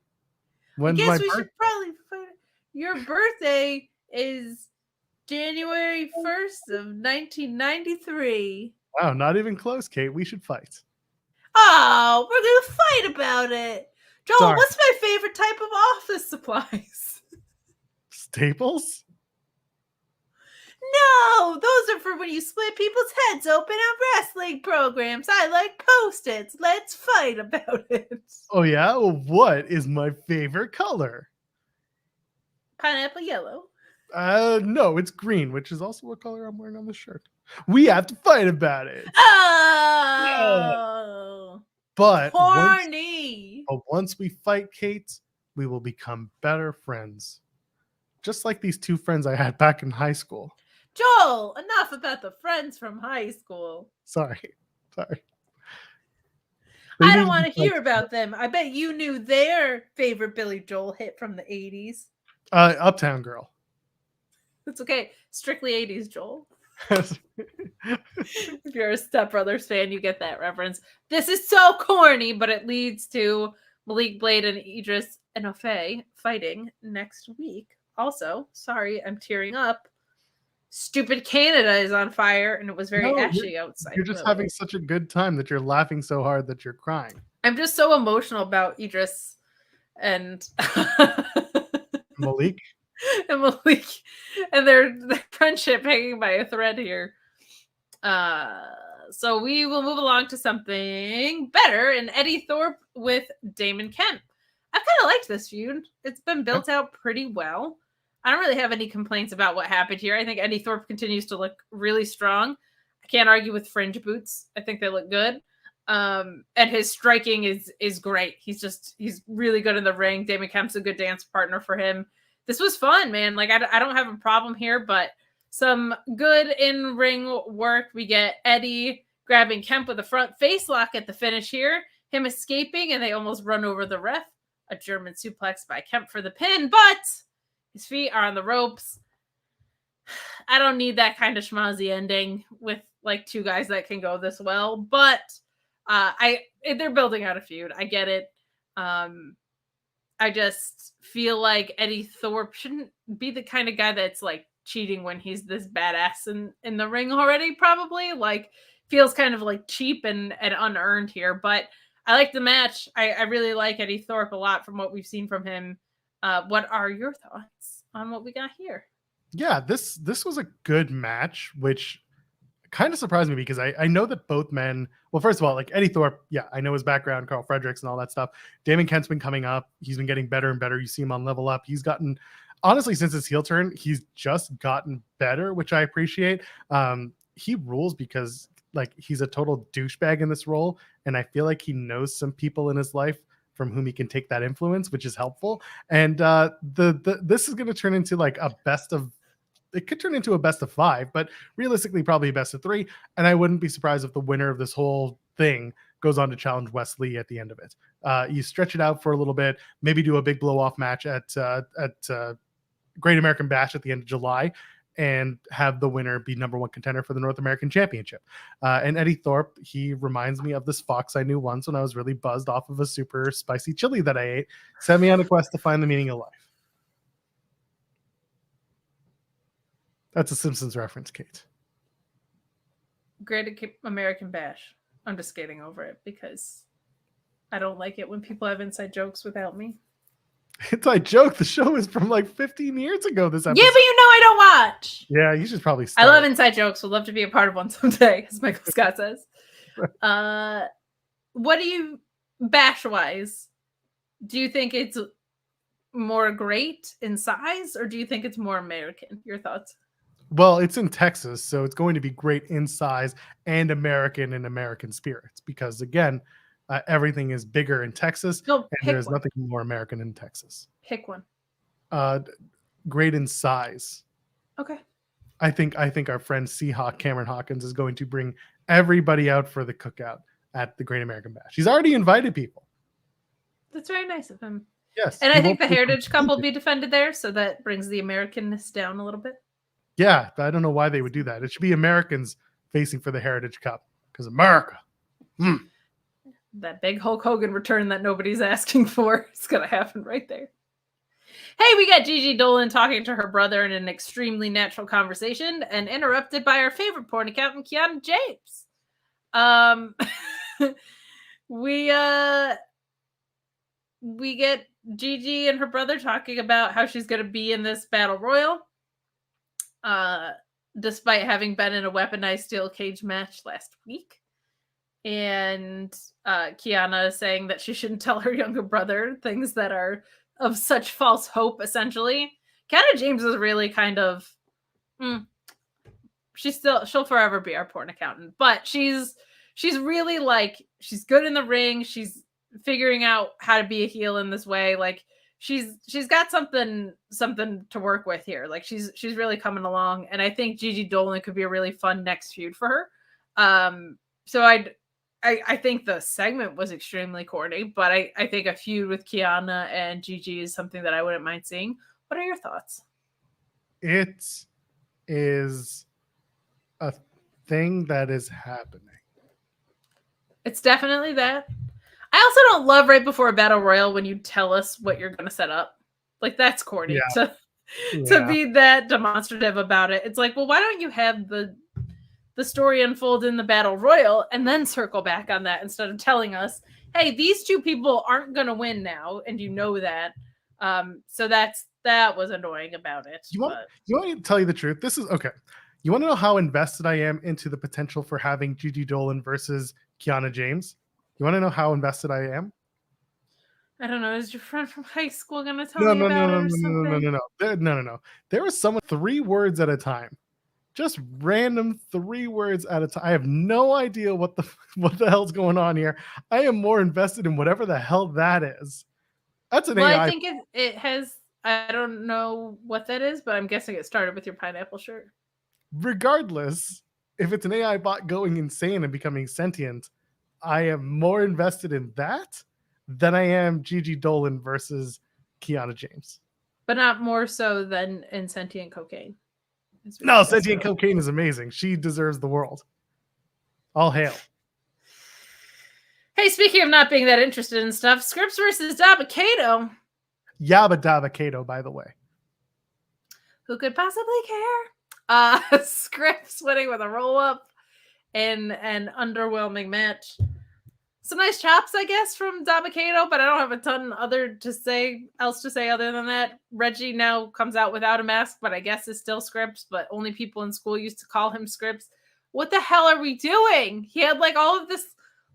When's I my guess we birthday? should probably fight. Your birthday is January 1st of 1993. Wow, not even close, Kate. We should fight. Oh, we're gonna fight about it. Joel, Sorry. what's my favorite type of office supplies? Staples? No, those are for when you split people's heads open on wrestling programs. I like Post-its. Let's fight about it. Oh, yeah? Well, what is my favorite color? Pineapple yellow. No, it's green, which is also what color I'm wearing on the shirt. We have to fight about it. Oh. But Horny. once we fight Kate, we will become better friends. Just like these two friends I had back in high school. Joel, enough about the friends from high school. Sorry. I don't want to hear about them. I bet you knew their favorite Billy Joel hit from the 80s. Uptown Girl. It's okay. Strictly 80s, Joel. If you're a Step Brothers fan, you get that reference. This is so corny, but it leads to Malik Blade and Idris Enofe fighting next week. Also, sorry, I'm tearing up. Stupid Canada is on fire, and it was very ashy outside. You're just having such a good time that you're laughing so hard that you're crying. I'm just so emotional about Idris and Malik and Malik and their friendship hanging by a thread here. So we will move along to something better, and Eddy Thorpe with Damon Kemp. I kind of liked this feud. It's been built out pretty well. I don't really have any complaints about what happened here. I think Eddy Thorpe continues to look really strong. I can't argue with fringe boots. I think they look good. And his striking is great. He's really good in the ring. Damon Kemp's a good dance partner for him. This was fun, man. Like, I don't have a problem here, but some good in-ring work. We get Eddy grabbing Kemp with a front face lock at the finish here. Him escaping, and they almost run over the ref. A German suplex by Kemp for the pin, but his feet are on the ropes. I don't need that kind of schmozzy ending with like two guys that can go this well, but they're building out a feud. I get it. I just feel like Eddy Thorpe shouldn't be the kind of guy that's like cheating when he's this badass in the ring already, probably. Like, feels kind of like cheap and unearned here, but I like the match. I really like Eddy Thorpe a lot from what we've seen from him. What are your thoughts on what we got here? Yeah, this was a good match, which kind of surprised me because I know that both men, well, first of all, like Eddy Thorpe, yeah, I know his background, Carl Fredericks and all that stuff. Damon Kemp's been coming up. He's been getting better and better. You see him on Level Up. He's gotten, honestly, since his heel turn, he's just gotten better, which I appreciate. He rules because like he's a total douchebag in this role. And I feel like he knows some people in his life from whom he can take that influence, which is helpful. And this is going to turn into like a best of, it could turn into a best of 5, but realistically probably a best of 3. And I wouldn't be surprised if the winner of this whole thing goes on to challenge Wesley at the end of it. You stretch it out for a little bit, maybe do a big blow off match at Great American Bash at the end of July, and have the winner be #1 contender for the North American Championship. And Eddy Thorpe, he reminds me of this fox I knew once when I was really buzzed off of a super spicy chili that I ate. Sent me on a quest to find the meaning of life. That's a Simpsons reference, Kate. Great American Bash. I'm just skating over it because I don't like it when people have inside jokes without me. Inside joke. The show is from like 15 years ago. This episode. Yeah, but you know I don't watch. Yeah, you should probably start. I love inside jokes. Would love to be a part of one someday, as Michael Scott says. What do you, bash-wise, do you think it's more great in size, or do you think it's more American? Your thoughts? Well, it's in Texas, so it's going to be great in size and American in American spirits because, again, everything is bigger in Texas, and there's nothing more American in Texas. Pick one. Great in size. Okay. I think our friend Seahawk Cameron Hawkins is going to bring everybody out for the cookout at the Great American Bash. He's already invited people. That's very nice of him. Yes. And I think the Heritage Cup will be defended there, so that brings the Americanness down a little bit. Yeah, but I don't know why they would do that. It should be Americans facing for the Heritage Cup because America. That big Hulk Hogan return that nobody's asking for is going to happen right there. Hey, we got Gigi Dolan talking to her brother in an extremely natural conversation and interrupted by our favorite porn accountant, Kiana James. We get Gigi and her brother talking about how she's going to be in this battle royal. Despite having been in a weaponized steel cage match last week. And Kiana saying that she shouldn't tell her younger brother things that are of such false hope, essentially. Kiana James is really kind of... she'll forever be our porn accountant. But she's she's really like, she's good in the ring. She's figuring out how to be a heel in this way. Like she's got something to work with here. Like she's really coming along, and I think Gigi Dolan could be a really fun next feud for her. So I think the segment was extremely corny, but I think a feud with Kiana and Gigi is something that I wouldn't mind seeing. What are your thoughts? It is a thing that is happening. It's definitely that. I also don't love right before a battle royal when you tell us what you're going to set up. Like that's corny to be that demonstrative about it. It's like, well, why don't you have the story unfold in the battle royal and then circle back on that instead of telling us, hey, these two people aren't going to win now, and you know that. So that was annoying about it. You want me to tell you the truth? This is okay. You want to know how invested I am into the potential for having Gigi Dolan versus Kiana James? You want to know how invested I am? I don't know. Is your friend from high school going to tell me about it or something? No. There was someone 3 words at a time. Just random 3 words at a time. I have no idea what the hell's going on here. I am more invested in whatever the hell that is. That's an AI. I think it has. I don't know what that is, but I'm guessing it started with your pineapple shirt. Regardless, if it's an AI bot going insane and becoming sentient, I am more invested in that than I am Gigi Dolan versus Kiana James. But not more so than in sentient cocaine. No, sentient cocaine is amazing. She deserves the world. All hail. Hey, speaking of not being that interested in stuff, Scripps versus Dabba-Kato. Yabba Dabba Kato, by the way. Who could possibly care? Scripps winning with a roll-up in an underwhelming match. Some nice chops, I guess, from Dabba-Kato, but I don't have a ton else to say other than that. Reggie now comes out without a mask, but I guess is still Scripps, but only people in school used to call him Scripps. What the hell are we doing? He had like all of this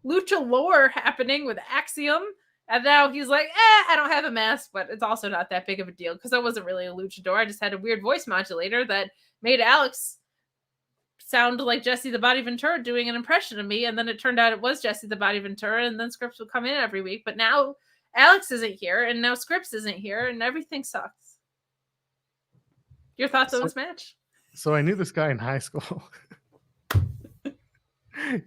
lucha lore happening with Axiom, and now he's like, I don't have a mask, but it's also not that big of a deal because I wasn't really a luchador. I just had a weird voice modulator that made Alex sound like Jesse the Body Ventura doing an impression of me, and then it turned out it was Jesse the Body Ventura, and then Scripps would come in every week. But now Alex isn't here, and now Scripps isn't here, and everything sucks. Your thoughts on this match? So I knew this guy in high school.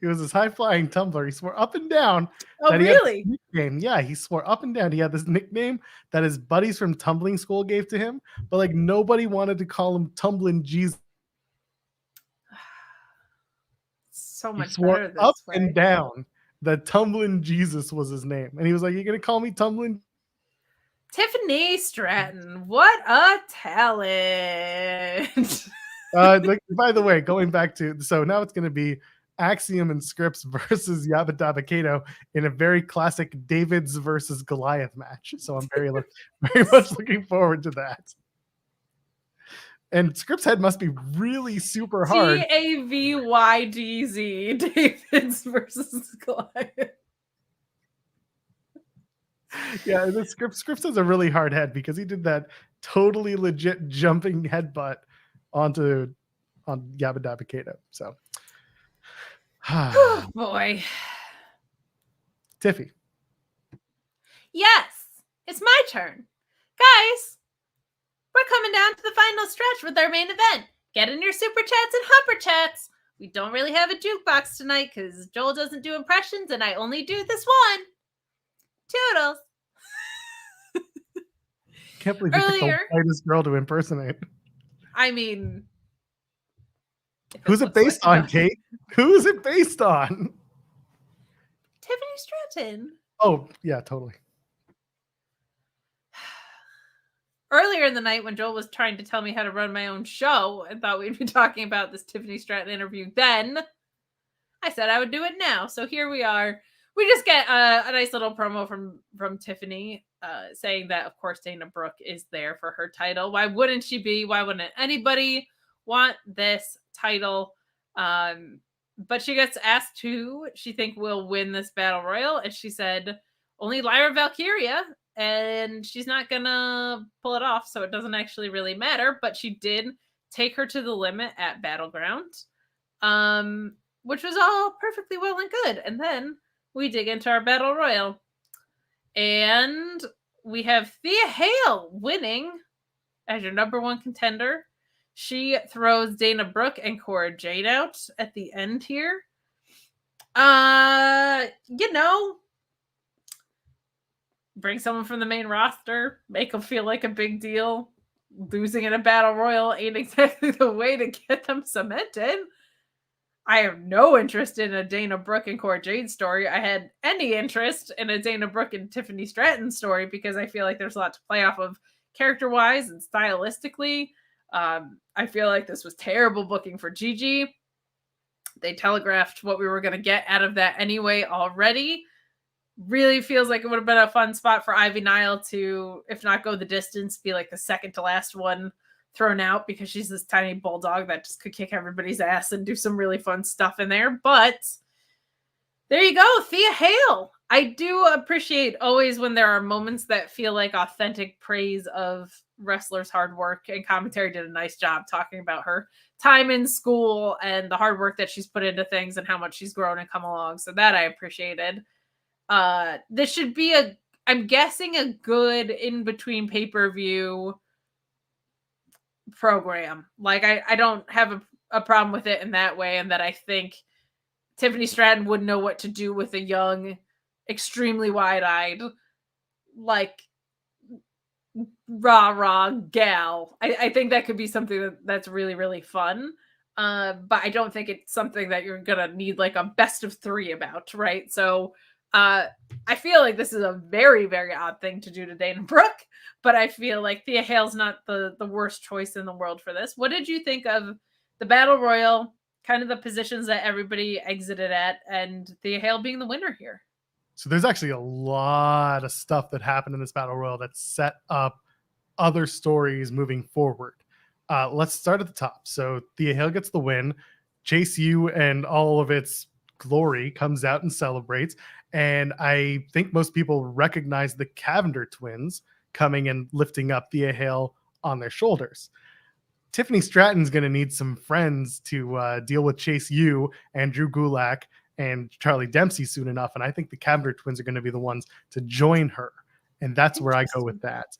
He was this high-flying tumbler. He swore up and down. Oh, really? Nickname. Yeah, he swore up and down. He had this nickname that his buddies from tumbling school gave to him, but like nobody wanted to call him Tumbling Jesus. So much he swore better this up way. And down that Tumbling Jesus was his name, and he was like, "You're gonna call me Tumbling?" Tiffany Stratton, what a talent! By the way, going back to now it's gonna be Axiom and Scripps versus Yabba Dabba Kato in a very classic Davids versus Goliath match. So I'm very much looking forward to that. And Scripps' head must be really super hard. Davydz, Davids versus Goliath. Yeah, and Scripps has a really hard head because he did that totally legit jumping headbutt on Yabba Dabba Kato. So oh boy. Tiffy. Yes, it's my turn. Guys, we're coming down to the final stretch with our main event. Get in your super chats and humper chats. We don't really have a jukebox tonight because Joel doesn't do impressions and I only do this one. Toodles. Can't believe you picked the whitest girl to impersonate. I mean, who's it based on, Kate? Who is it based on? Tiffany Stratton. Oh, yeah, totally. Earlier in the night when Joel was trying to tell me how to run my own show, I thought we'd be talking about this Tiffany Stratton interview then. I said I would do it now. So here we are. We just get a nice little promo from Tiffany saying that, of course, Dana Brooke is there for her title. Why wouldn't she be? Why wouldn't anybody want this title? But she gets asked who she think will win this battle royal. And she said, only Lyra Valkyria. And she's not going to pull it off. So it doesn't actually really matter. But she did take her to the limit at Battleground. which was all perfectly well and good. And then we dig into our battle royal. And we have Thea Hail winning as your number one contender. She throws Dana Brooke and Cora Jade out at the end here. Bring someone from the main roster, make them feel like a big deal. Losing in a battle royal ain't exactly the way to get them cemented. I have no interest in a Dana Brooke and Cora Jade story. I had any interest in a Dana Brooke and Tiffany Stratton story because I feel like there's a lot to play off of character-wise and stylistically. I feel like this was terrible booking for Gigi. They telegraphed what we were going to get out of that anyway already. Really feels like it would have been a fun spot for Ivy Nile to, if not go the distance, be like the second to last one thrown out because she's this tiny bulldog that just could kick everybody's ass and do some really fun stuff in there. But there you go, Thea Hail. I do appreciate always when there are moments that feel like authentic praise of wrestlers' hard work, and commentary did a nice job talking about her time in school and the hard work that she's put into things and how much she's grown and come along. So that I appreciated. This should be I'm guessing a good in-between pay-per-view program. Like I don't have a problem with it in that way, and that I think Tiffany Stratton would know what to do with a young, extremely wide-eyed, like rah gal. I think that could be something that's really, really fun. But I don't think it's something that you're gonna need like a best of 3 about, right? So I feel like this is a very, very odd thing to do to Dana Brooke, but I feel like Thea Hail's not the worst choice in the world for this. What did you think of the Battle Royal, kind of the positions that everybody exited at, and Thea Hail being the winner here? So there's actually a lot of stuff that happened in this Battle Royal that set up other stories moving forward. Let's start at the top. So Thea Hail gets the win. Chase U and all of its glory comes out and celebrates. And I think most people recognize the Cavender twins coming and lifting up Thea Hail on their shoulders. Tiffany Stratton's going to need some friends to deal with Chase U and Drew Gulak and Charlie Dempsey soon enough. And I think the Cavender twins are going to be the ones to join her. And that's where I go with that.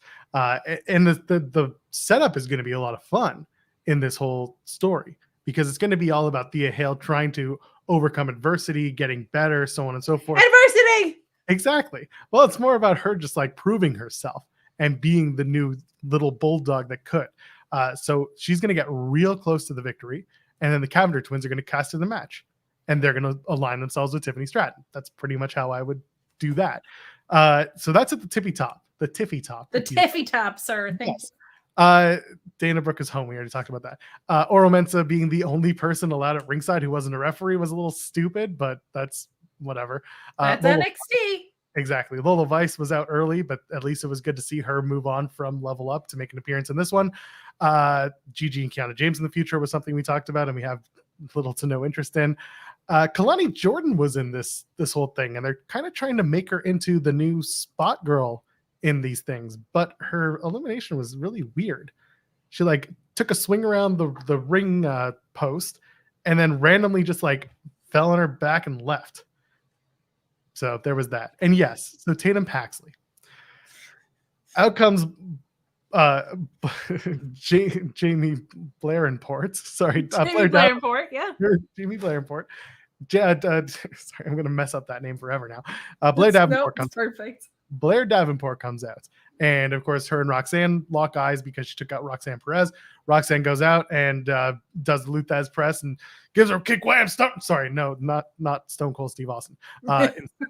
And the setup is going to be a lot of fun in this whole story, because it's going to be all about Thea Hail trying to overcome adversity, getting better, so on and so forth. Adversity! Exactly. Well, it's more about her just like proving herself and being the new little bulldog that could. So she's going to get real close to the victory. And then the Cavender twins are going to cast in the match. And they're going to align themselves with Tiffany Stratton. That's pretty much how I would do that. So that's at the tippy top. The tiffy top. The tiffy top, sir. Thanks. Dana Brooke is home. We already talked about that. Oro Mensah being the only person allowed at ringside who wasn't a referee was a little stupid, but that's whatever. That's NXT. Exactly. Lola Vice was out early, but at least it was good to see her move on from Level Up to make an appearance in this one. Gigi and Kiana James in the future was something we talked about and we have little to no interest in. Kalani Jordan was in this whole thing, and they're kind of trying to make her into the new spot girl in these things, but her elimination was really weird. She like took a swing around the ring post and then randomly just like fell on her back and left. So there was that. And yes, so Tatum Paxley. Out comes Jamie Blair-Port. Sorry, Jamie Blair-Port, yeah. Jamie Blair-Port. Sorry, I'm going to mess up that name forever now. Blair Davenport comes. Perfect. Blair Davenport comes out. And of course, her and Roxanne lock eyes because she took out Roxanne Perez. Roxanne goes out and does the Luthez press and gives her a kick wham. Sorry, no, not Stone Cold Steve Austin.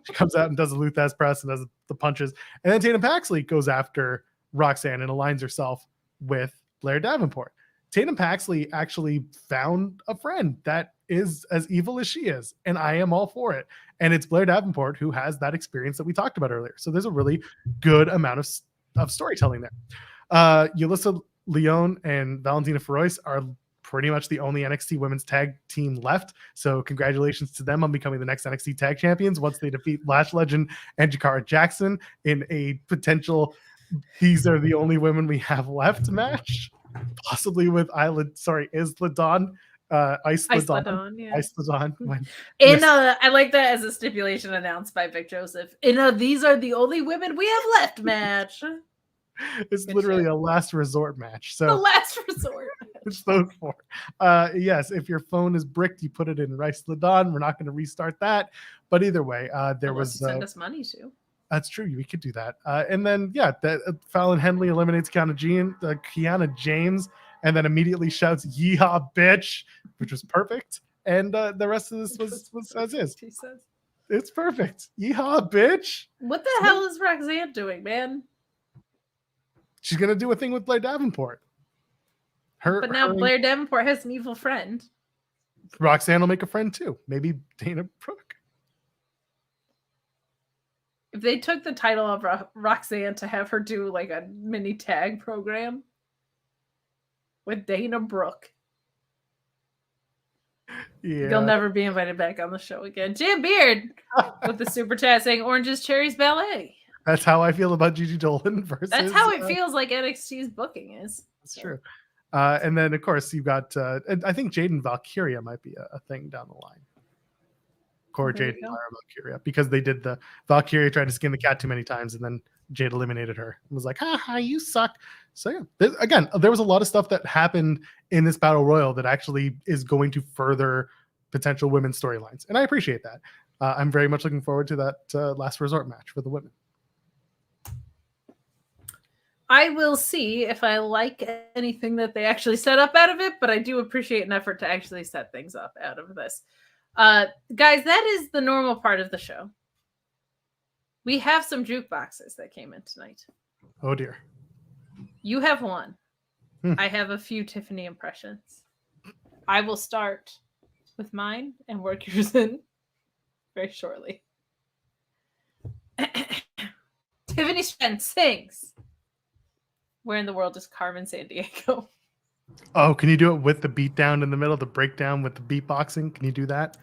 She comes out and does the Luthez press and does the punches. And then Tatum Paxley goes after Roxanne and aligns herself with Blair Davenport. Tatum Paxley actually found a friend that is as evil as she is, and I am all for it. And it's Blair Davenport who has that experience that we talked about earlier. So there's a really good amount of storytelling there. Yulissa Leon and Valentina Feroz are pretty much the only NXT women's tag team left. So congratulations to them on becoming the next NXT tag champions once they defeat Lash Legend and Jakara Jackson in a potential "these are the only women we have left" match, possibly with Isla Dawn Iceladon. yeah. Iceladon. I like that as a stipulation announced by Vic Joseph. These are the only women we have left match. It's Good literally shit. a last resort match. The So last resort. it's those four. Yes, if your phone is bricked, you put it in Iceladon. We're not going to restart that. But either way, there Unless was you send us money to. that's true. We could do that. And then Fallon Henley eliminates Kiana James, and then immediately shouts "Yeehaw, bitch," which was perfect. And the rest of this was as is. He says. It's perfect. Yeehaw, bitch. What the hell is Roxanne doing, man? She's gonna do a thing with Blair Davenport. But now Blair Davenport has an evil friend. Roxanne will make a friend too. Maybe Dana Brooke. If they took the title of Roxanne to have her do like a mini tag program with Dana Brooke, you'll never be invited back on the show again. Jim Beard with the super chat saying Oranges, Cherries, Ballet. That's how I feel about Gigi Dolan versus. That's how it feels like NXT's booking is. That's true. And then, of course, you've got, I think Jade and Valkyria might be a thing down the line. Core Jade and Valkyria, because they did the Valkyria tried to skin the cat too many times, and then Jade eliminated her and was like, ha, you suck. So, yeah, there was a lot of stuff that happened in this Battle Royal that actually is going to further potential women's storylines. And I appreciate that. I'm very much looking forward to that last resort match for the women. I will see if I like anything that they actually set up out of it, but I do appreciate an effort to actually set things up out of this. Guys, that is the normal part of the show. We have some jukeboxes that came in tonight. Oh, dear. You have one. I have a few Tiffany impressions. I will start with mine and work yours in very shortly. Tiffany Shen sings Where in the World is Carmen Sandiego? Oh, can you do it with the beatdown in the middle, the breakdown with the beatboxing? Can you do that?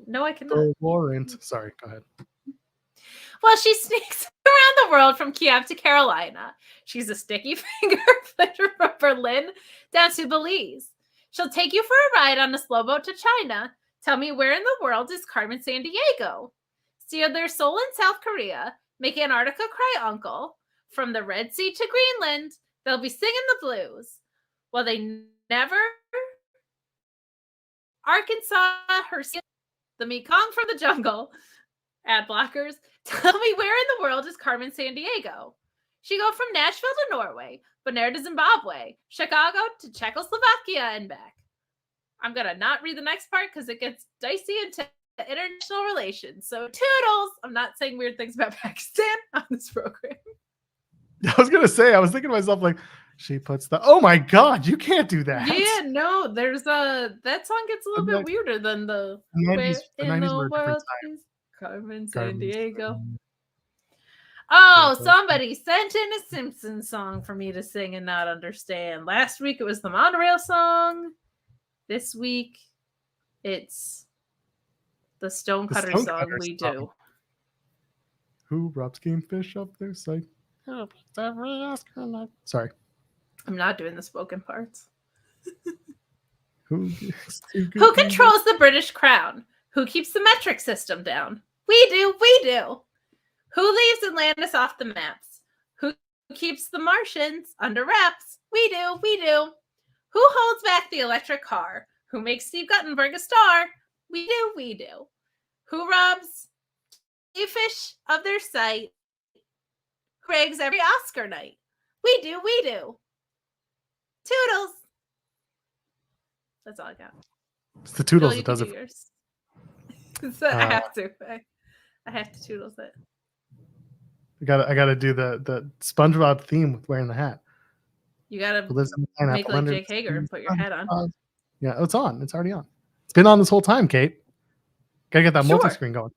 No, I cannot. Oh, Lawrence. Sorry, go ahead. Well, she sneaks around the world from Kiev to Carolina. She's a sticky finger flitter from Berlin down to Belize. She'll take you for a ride on a slow boat to China. Tell me where in the world is Carmen Sandiego? Steal their soul in South Korea. Make Antarctica cry uncle. From the Red Sea to Greenland, they'll be singing the blues. Well, they never Arkansas, her the Mekong from the jungle. Ad blockers. Tell me where in the world is Carmen Sandiego? She go from Nashville to Norway, Bonaire to Zimbabwe, Chicago to Czechoslovakia and back. I'm going to not read the next part because it gets dicey into international relations. So toodles. I'm not saying weird things about Pakistan on this program. I was going to say, I was thinking to myself, like, she puts the, oh my God, you can't do that. Yeah, no, there's that song gets a little bit weirder than the 90s, Where in the were a different world time. is Carmen Carmen Sandiego. Oh, somebody sent in a Simpsons song for me to sing and not understand. Last week it was the Monorail song. This week it's the Stonecutter song we do. Who robs Kingfish up their site? Sorry. I'm not doing the spoken parts. Who controls the British crown? Who keeps the metric system down? We do. Who leaves Atlantis off the maps? Who keeps the Martians under wraps? We do. Who holds back the electric car? Who makes Steve Guttenberg a star? We do. Who robs the fish of their sight? Who rags every Oscar night? We do. Toodles. That's all I got. It's the toodles Jill, that does it. Yours. So I have to. I have to toodles it. I gotta do the SpongeBob theme with wearing the hat. You gotta make like Jake Hager and put your hat on. Yeah, it's on. It's already on. It's been on this whole time, Kate. Gotta get that multi-screen going.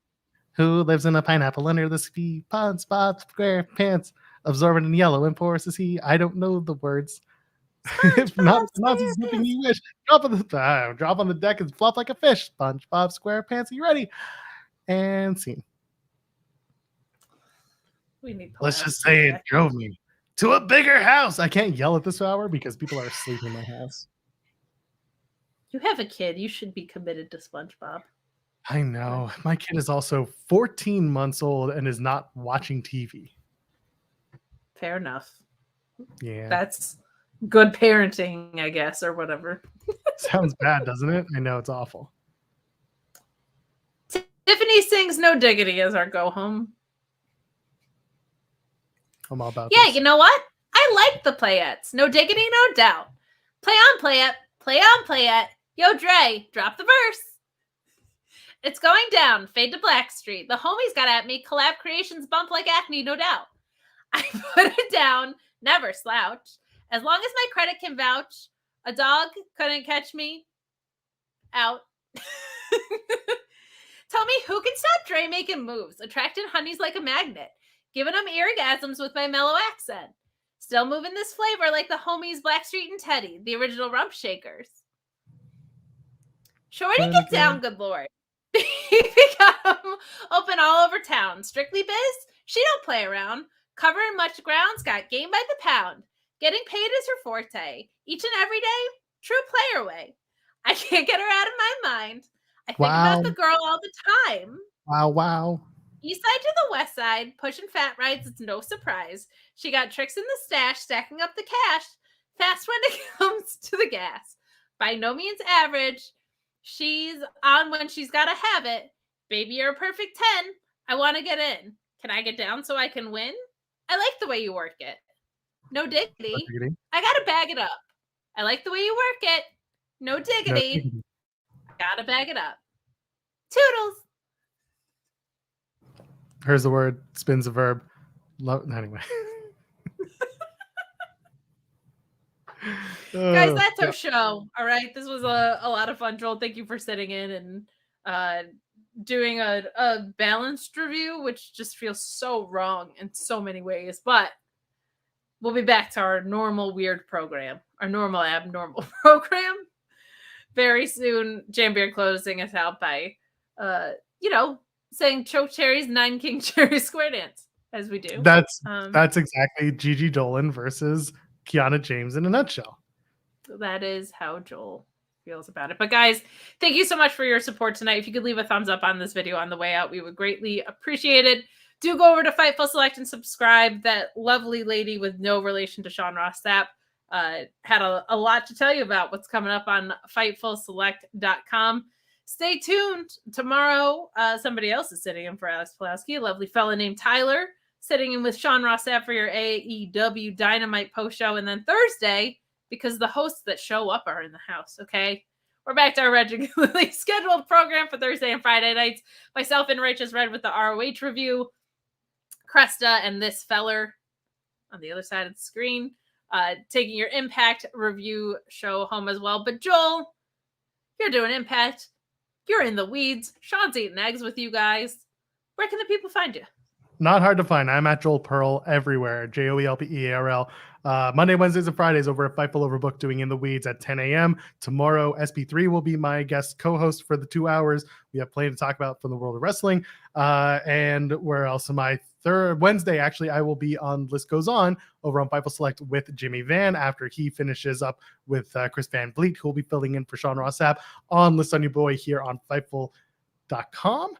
Who lives in a pineapple under the ski? SpongeBob SquarePants, absorbent in yellow and porous is he. I don't know the words. If not, something you wish. Drop on the deck and flop like a fish. SpongeBob SquarePants, are you ready? And scene. Let's just say it drove me to a bigger house. I can't yell at this hour because people are asleep in my house. You have a kid. You should be committed to SpongeBob. I know. My kid is also 14 months old and is not watching TV. Fair enough. Yeah. That's good parenting, I guess, or whatever. Sounds bad, doesn't it? I know, it's awful. Tiffany sings No Diggity as our go home. I'm all about Yeah, this. you know what? I like the playettes. No diggity, no doubt. Play on, playette. Play on, playette. Yo, Dre, drop the verse. It's going down. Fade to Blackstreet. The homies got at me. Collab creations bump like acne, no doubt. I put it down. Never slouch. As long as my credit can vouch, a dog couldn't catch me out. Tell me who can stop Dre making moves, attracting honeys like a magnet, giving them orgasms with my mellow accent. Still moving this flavor like the homies Blackstreet and Teddy, the original rump shakers. Shorty, get down, good lord. Become open all over town. Strictly biz, she don't play around. Covering much grounds, got game by the pound. Getting paid is her forte. Each and every day, true player way. I can't get her out of my mind. I think about the girl all the time. Wow. East side to the west side, pushing fat rides, it's no surprise. She got tricks in the stash, stacking up the cash. Fast when it comes to the gas. By no means average. She's on when she's got to have it. Baby, you're a perfect 10. I want to get in. Can I get down so I can win? I like the way you work it. No diggity. I got to bag it up. I like the way you work it. No diggity. I got to bag it up. Toodles. Here's the word, spins a verb. Anyway. Guys, that's our show. All right. This was a lot of fun. Joel, thank you for sitting in and doing a balanced review, which just feels so wrong in so many ways. But we'll be back to our normal weird program, our normal abnormal program very soon. Jambeard closing us out by, saying choke cherries, 9 king cherry square dance, as we do. That's exactly Gigi Dolan versus Kiana James in a nutshell. That is how Joel feels about it. But guys, thank you so much for your support tonight. If you could leave a thumbs up on this video on the way out, we would greatly appreciate it. Do go over to Fightful Select and subscribe. That lovely lady with no relation to Sean Ross Sapp had a lot to tell you about what's coming up on FightfulSelect.com. Stay tuned. Tomorrow, somebody else is sitting in for Alex Pulaski, a lovely fella named Tyler, sitting in with Sean Ross Sapp for your AEW Dynamite post show. And then Thursday, because the hosts that show up are in the house, okay? We're back to our regularly scheduled program for Thursday and Friday nights. Myself and Righteous Red with the ROH review. Cresta and this feller on the other side of the screen taking your Impact review show home as well. But Joel, you're doing Impact. You're in the weeds. Sean's eating eggs with you guys. Where can the people find you? Not hard to find. I'm at Joel Pearl everywhere. JoelPearl. Monday, Wednesdays, and Fridays over at Fightful Overbooked doing In the Weeds at 10 a.m. Tomorrow, SP3 will be my guest co-host for the 2 hours. We have plenty to talk about from the world of wrestling. And where else am I? Wednesday, actually, I will be on List Goes On over on Fightful Select with Jimmy Van after he finishes up with Chris Van Vliet, who will be filling in for Sean Ross Sapp on List on Your Boy here on Fightful.com.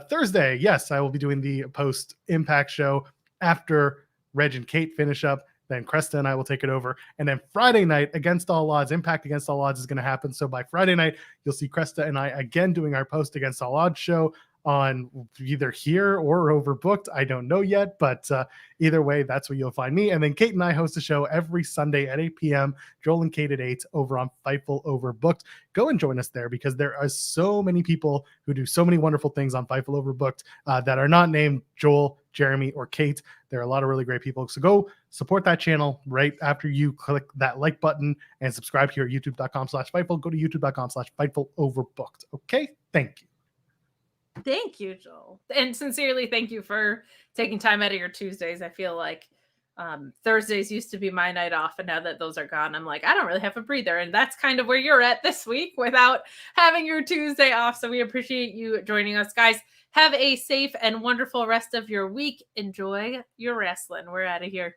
Thursday, yes, I will be doing the post Impact show after Reg and Kate finish up. Then Cresta and I will take it over. And then Friday night, Against All Odds, Impact Against All Odds is going to happen. So by Friday night, you'll see Cresta and I again doing our post Against All Odds show on either here or Overbooked. I don't know yet, but either way, that's where you'll find me. And then Kate and I host a show every Sunday at 8 p.m. Joel and Kate at 8 over on Fightful Overbooked. Go and join us there because there are so many people who do so many wonderful things on Fightful Overbooked that are not named Joel, Jeremy, or Kate. There are a lot of really great people. So go support that channel right after you click that like button and subscribe here at youtube.com/Fightful. Go to youtube.com/Fightful Overbooked. Okay? Thank you. Thank you, Joel. And sincerely, thank you for taking time out of your Tuesdays. I feel like Thursdays used to be my night off, and now that those are gone, I'm like, I don't really have a breather. And that's kind of where you're at this week without having your Tuesday off. So we appreciate you joining us, guys. Have a safe and wonderful rest of your week. Enjoy your wrestling. We're out of here.